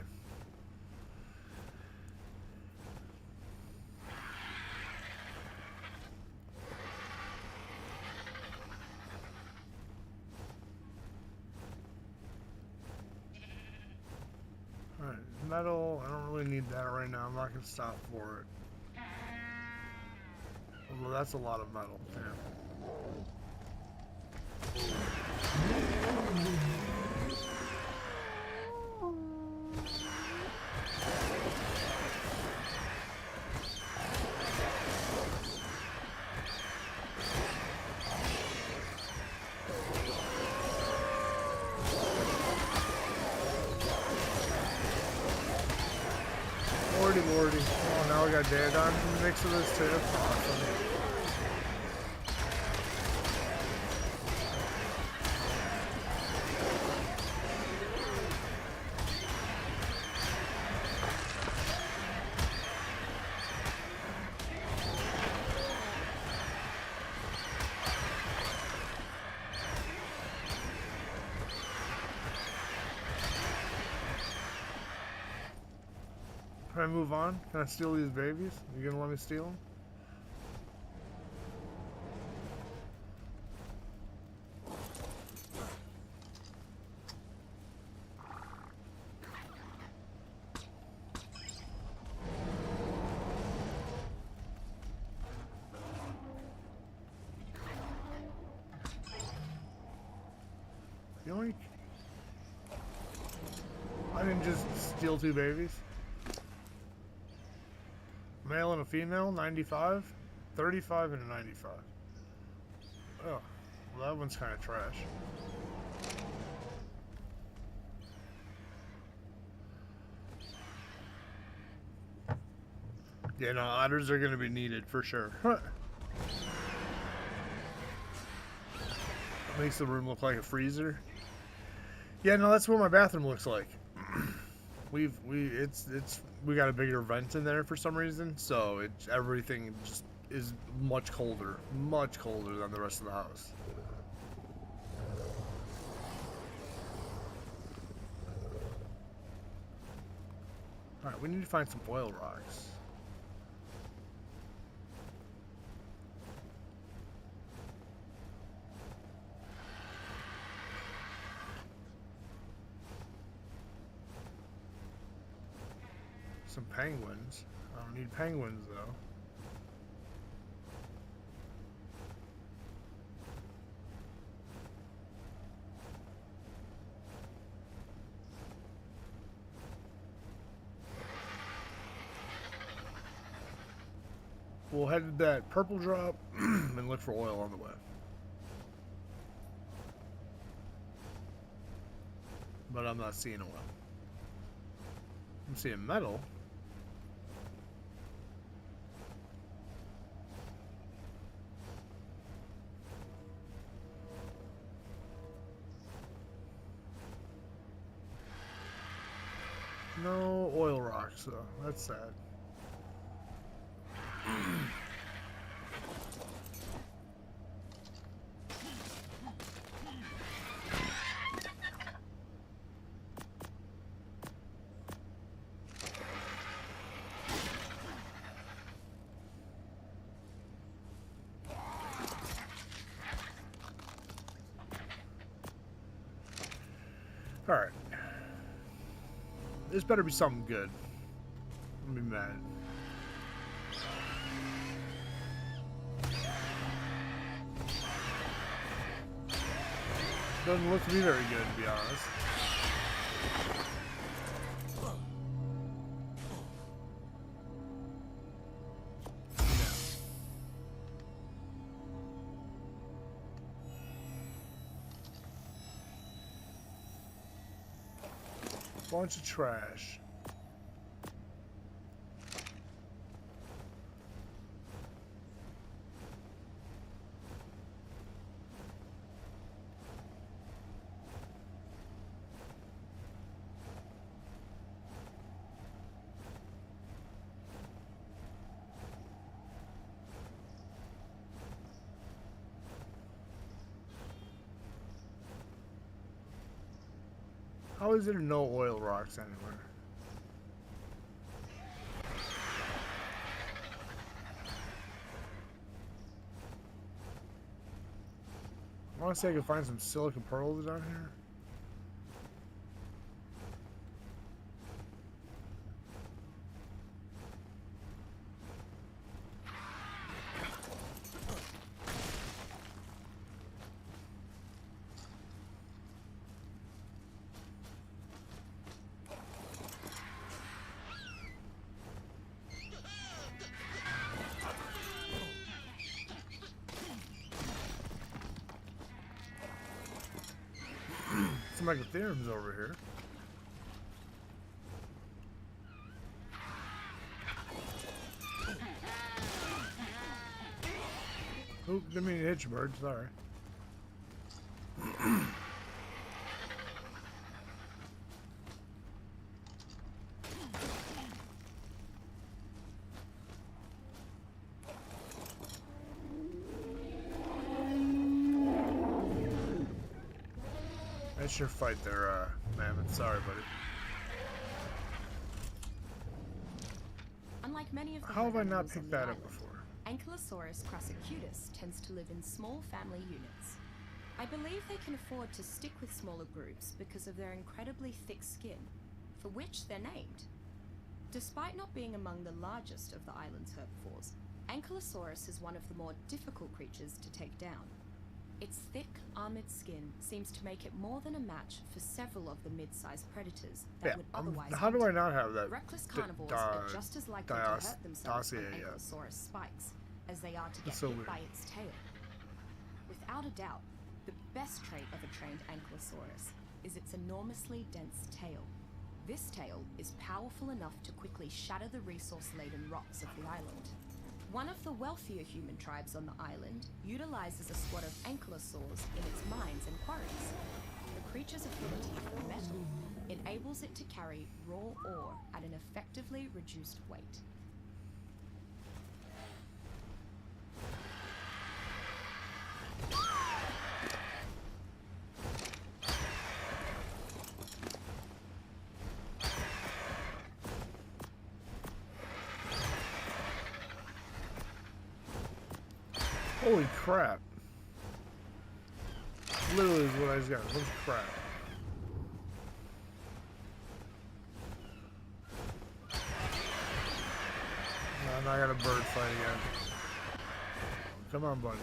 S1: Alright, metal, I don't really need that right now. I'm not going to stop for it. Although that's a lot of metal. Damn. Lordy. Oh, now we got Daedon in the mix of this too. Awesome. Can I move on? Can I steal these babies? You gonna let me steal them? Yoink. I didn't just steal two babies. Male and a female, 95, 35 and a 95. Oh, well that one's kind of trash. Yeah, no, otters are going to be needed for sure. Makes the room look like a freezer. Yeah, no, that's what my bathroom looks like. We got a bigger vent in there for some reason, so everything just is much colder than the rest of the house. All right, we need to find some oil rocks. Some penguins. I don't need penguins though. We'll head to that purple drop and look for oil on the way. But I'm not seeing oil. I'm seeing metal. No oil rocks, though. That's sad. Alright. This better be something good. I'm gonna be mad. Doesn't look to be very good, to be honest. Bunch of trash. How is there no oil rocks anywhere? I want to say I can find some silicon pearls down here. Some megatherium's over here. Oh, didn't mean to hit you, bird. Sorry. That's your fight there, Mammoth. Sorry, buddy.
S2: Unlike many of the
S1: How have I not
S2: animals
S1: picked
S2: on the
S1: that up
S2: island,
S1: before?
S2: Ankylosaurus crassicutus tends to live in small family units. I believe they can afford to stick with smaller groups because of their incredibly thick skin, for which they're named. Despite not being among the largest of the island's herbivores, Ankylosaurus is one of the more difficult creatures to take down. Its thick, armored skin seems to make it more than a match for several of the mid-sized predators that would otherwise
S1: how do I not have that?
S2: Reckless carnivores are just as likely to hurt themselves from Ankylosaurus spikes as they are to get hit by its tail. Without a doubt, the best trait of a trained Ankylosaurus is its enormously dense tail. This tail is powerful enough to quickly shatter the resource-laden rocks of the island. One of the wealthier human tribes on the island utilizes a squad of ankylosaurs in its mines and quarries. The creature's affinity for metal enables it to carry raw ore at an effectively reduced weight.
S1: Holy crap. Literally is what I just got. Holy crap. No, I got a bird fight again. Come on, buddy.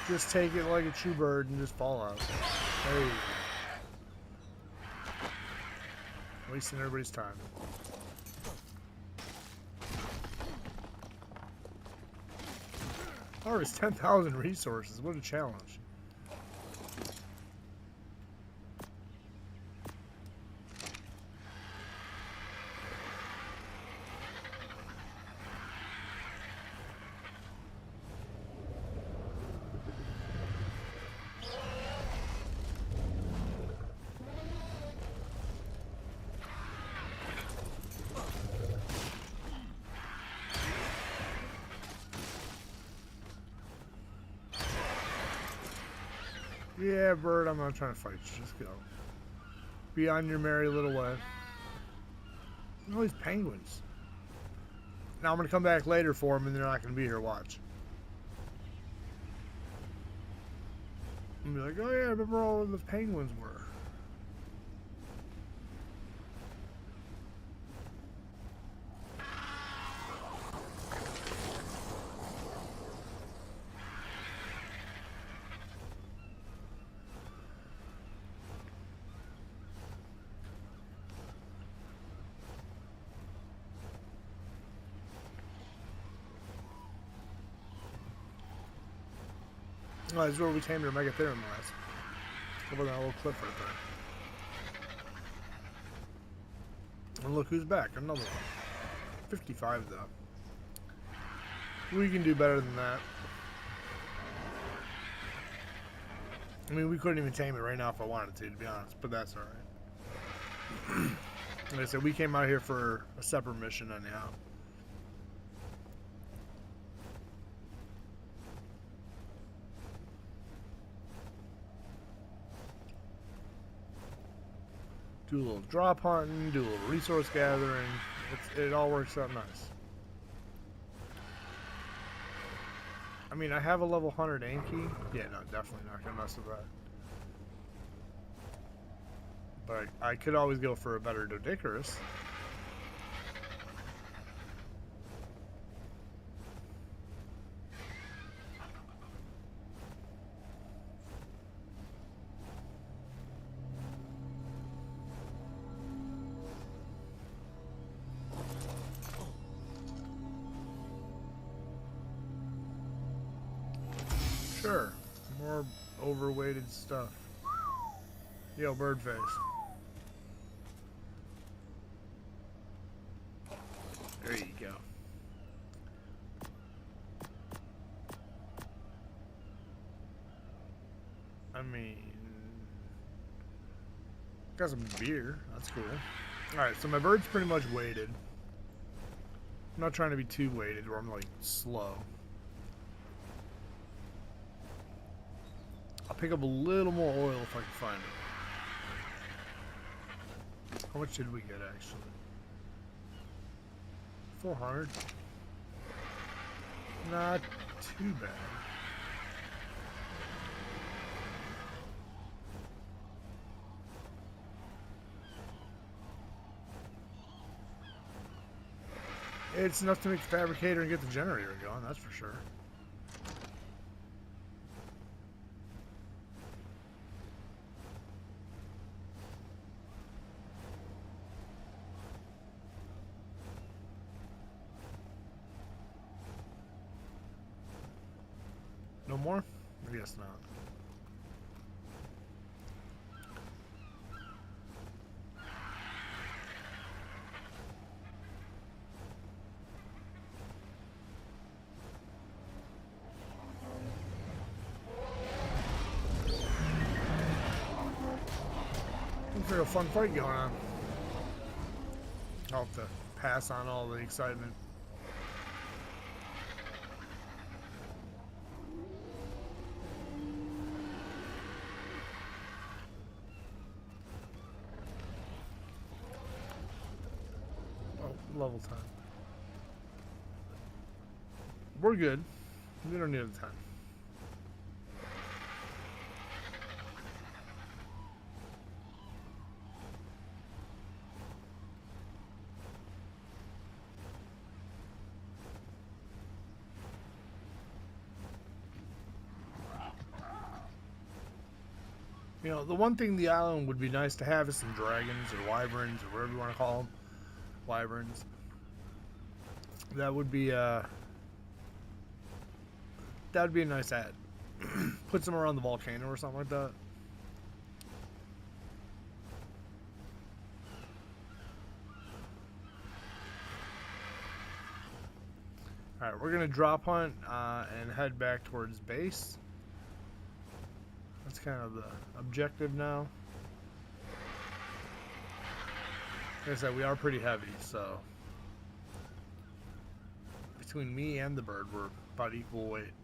S1: Just take it like a true bird and just fall out. Hey. Wasting everybody's time. Harvest 10,000 resources. What a challenge. Yeah, bird, I'm not trying to fight you. Just go. Be on your merry little way. All these penguins. Now I'm going to come back later for them, and they're not going to be here. Watch. I'm going to be like, oh yeah, I remember all of the penguins were. Oh, this is where we tamed our Megatherium last. Over that little cliff right there. And look who's back. Another one. 55 though. We can do better than that. I mean, we couldn't even tame it right now if I wanted to be honest. But that's alright. Like I said, we came out here for a separate mission anyhow. Do a little drop hunting, do a little resource gathering. It all works out nice. I mean, I have a level 100 Anki. Yeah, no, definitely not gonna mess with that. But I could always go for a better Doedicurus. Sure, more overweighted stuff. Yo, Birdface. There you go. I mean, got some beer. That's cool. Alright, so my bird's pretty much weighted. I'm not trying to be too weighted where I'm like slow. I'll pick up a little more oil if I can find it. How much did we get actually? 400. Not too bad. It's enough to make the fabricator and get the generator going, that's for sure. No more? I guess not. Looks like a fun fight going on. I'll have to pass on all the excitement. Level time. We're good. We don't need the time. You know, the one thing the island would be nice to have is some dragons or wyverns or whatever you want to call them. Wyverns. That would be that'd be a nice ad. Put some around the volcano or something like that. Alright, we're gonna drop hunt and head back towards base. That's kind of the objective now. Like I said, we are pretty heavy, so between me and the bird, we're about equal weight.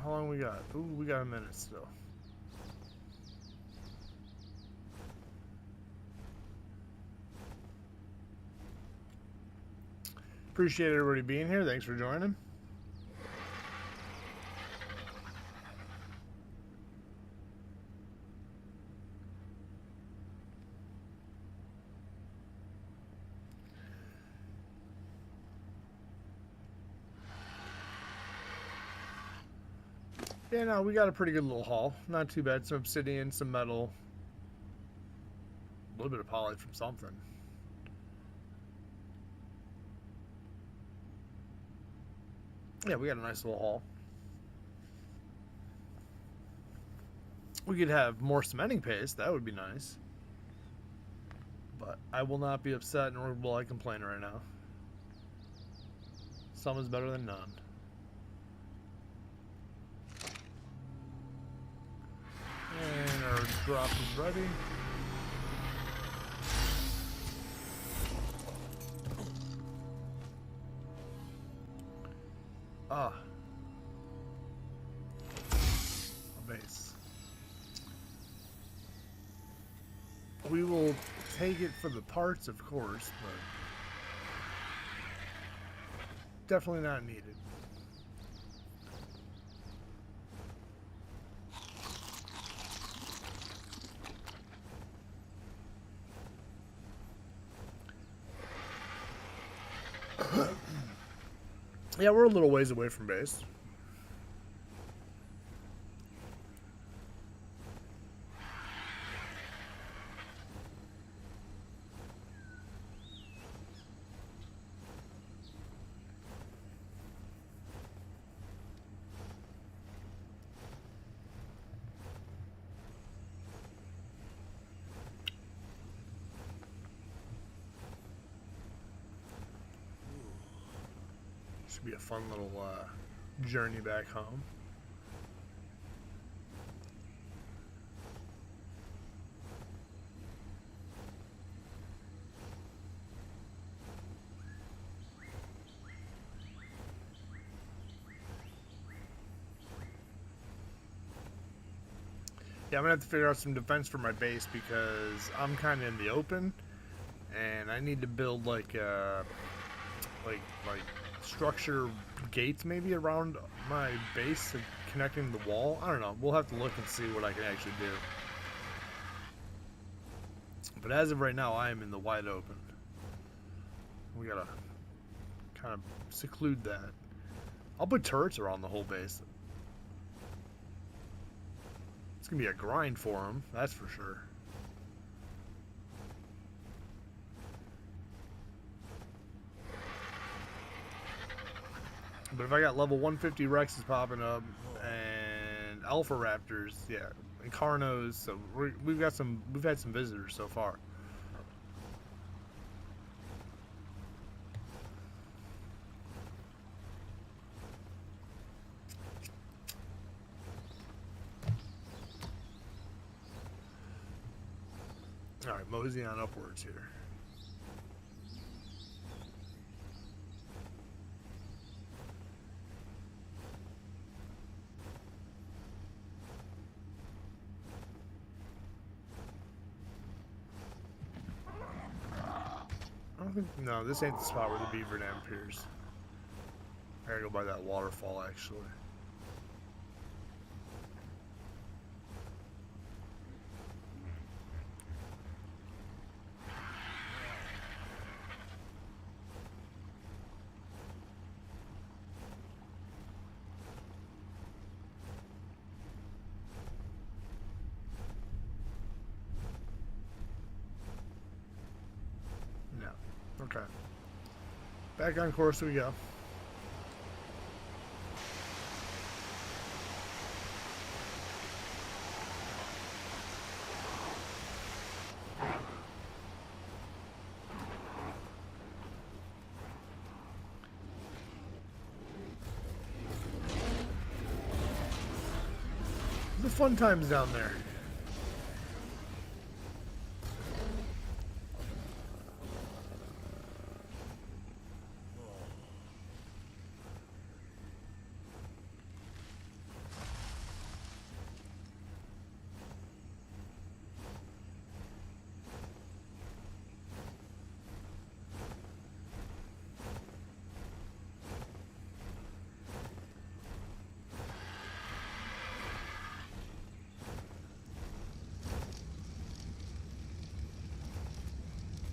S1: How long we got? Ooh, we got a minute still. Appreciate everybody being here. Thanks for joining. Yeah, no, we got a pretty good little haul. Not too bad. Some obsidian, some metal. A little bit of poly from something. Yeah, we got a nice little haul. We could have more cementing paste. That would be nice. But I will not be upset, nor will I complain right now. Some is better than none. And our drop is ready. Ah. A base. We will take it for the parts, of course, but definitely not needed. Yeah, we're a little ways away from base. Should be a fun little journey back home. Yeah, I'm gonna have to figure out some defense for my base because I'm kind of in the open, and I need to build like structure gates maybe around my base and connecting the wall. I don't know. We'll have to look and see what I can actually do. But as of right now, I am in the wide open. We gotta kind of seclude that. I'll put turrets around the whole base. It's gonna be a grind for them, that's for sure. But if I got level 150 Rexes popping up and Alpha Raptors, yeah, and Carnos, so we've had some visitors so far. All right, mosey on upwards here. No, this ain't the spot where the beaver dam appears. I gotta go by that waterfall, actually. Okay. Back on course we go. The fun times down there.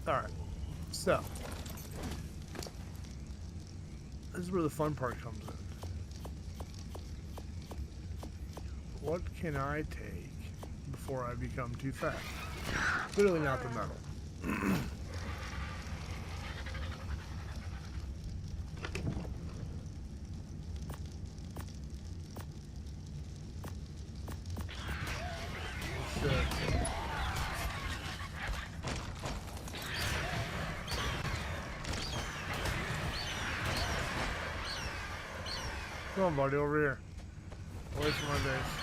S1: Alright, so this is where the fun part comes in. What can I take before I become too fat? Clearly not the metal. Come on, buddy, over here. Away from my base.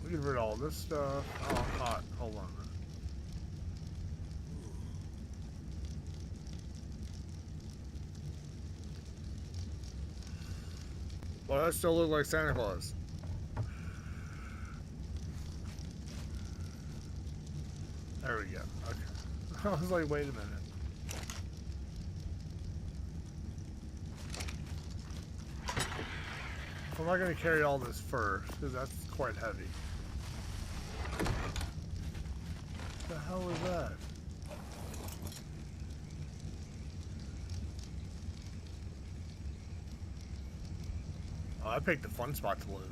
S1: Get rid of all this stuff. Oh, I'm hot. Hold on a minute. Well, that still looks like Santa Claus. There we go. Okay. I was like, wait a minute. I'm not going to carry all this first, because that's quite heavy. What the hell is that? Oh, I picked a fun spot to live.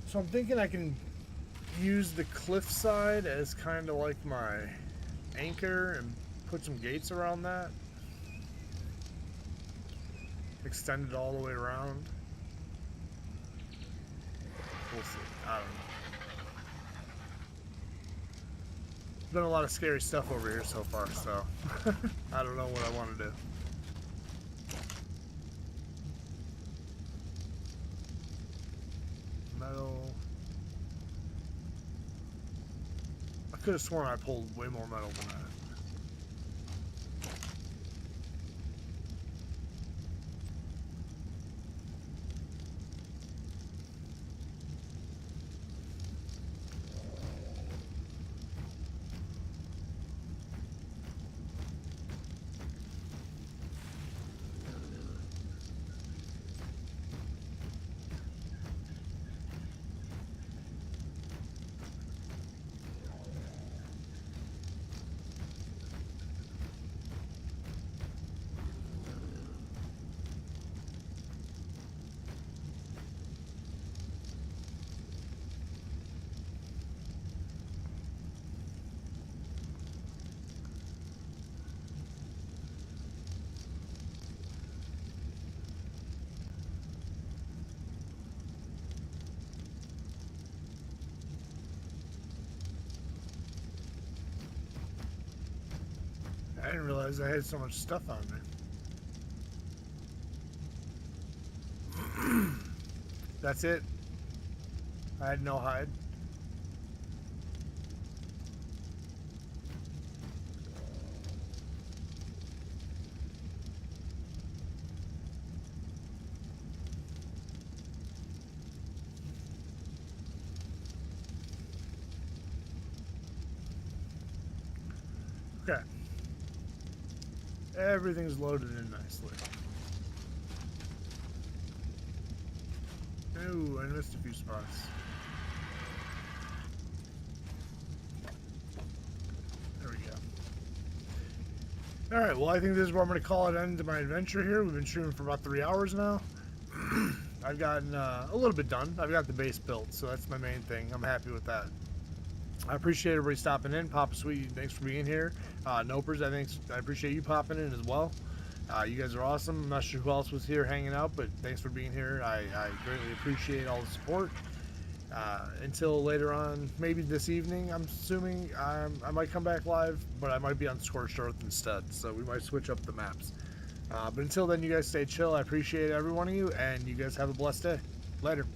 S1: So I'm thinking I can use the cliffside as kind of like my anchor and put some gates around that. Extend it all the way around. We'll see. I don't know. There's been a lot of scary stuff over here so far, so I don't know what I want to do. Metal. I could have sworn I pulled way more metal than that. didn't realize I had so much stuff on me. That's it. I had no hide. Okay. Everything's loaded in nicely. Ooh, I missed a few spots. There we go. Alright, well I think this is where I'm going to call it end to my adventure here. We've been streaming for about 3 hours now. I've gotten a little bit done. I've got the base built, so that's my main thing. I'm happy with that. I appreciate everybody stopping in. Papa Sweet, thanks for being here. Nopers, I appreciate you popping in as well. You guys are awesome. I'm not sure who else was here hanging out, but thanks for being here. I greatly appreciate all the support. Until later on, maybe this evening, I'm assuming I might come back live, but I might be on Scorched Earth instead, so we might switch up the maps. But until then, you guys stay chill. I appreciate every one of you, and you guys have a blessed day. Later.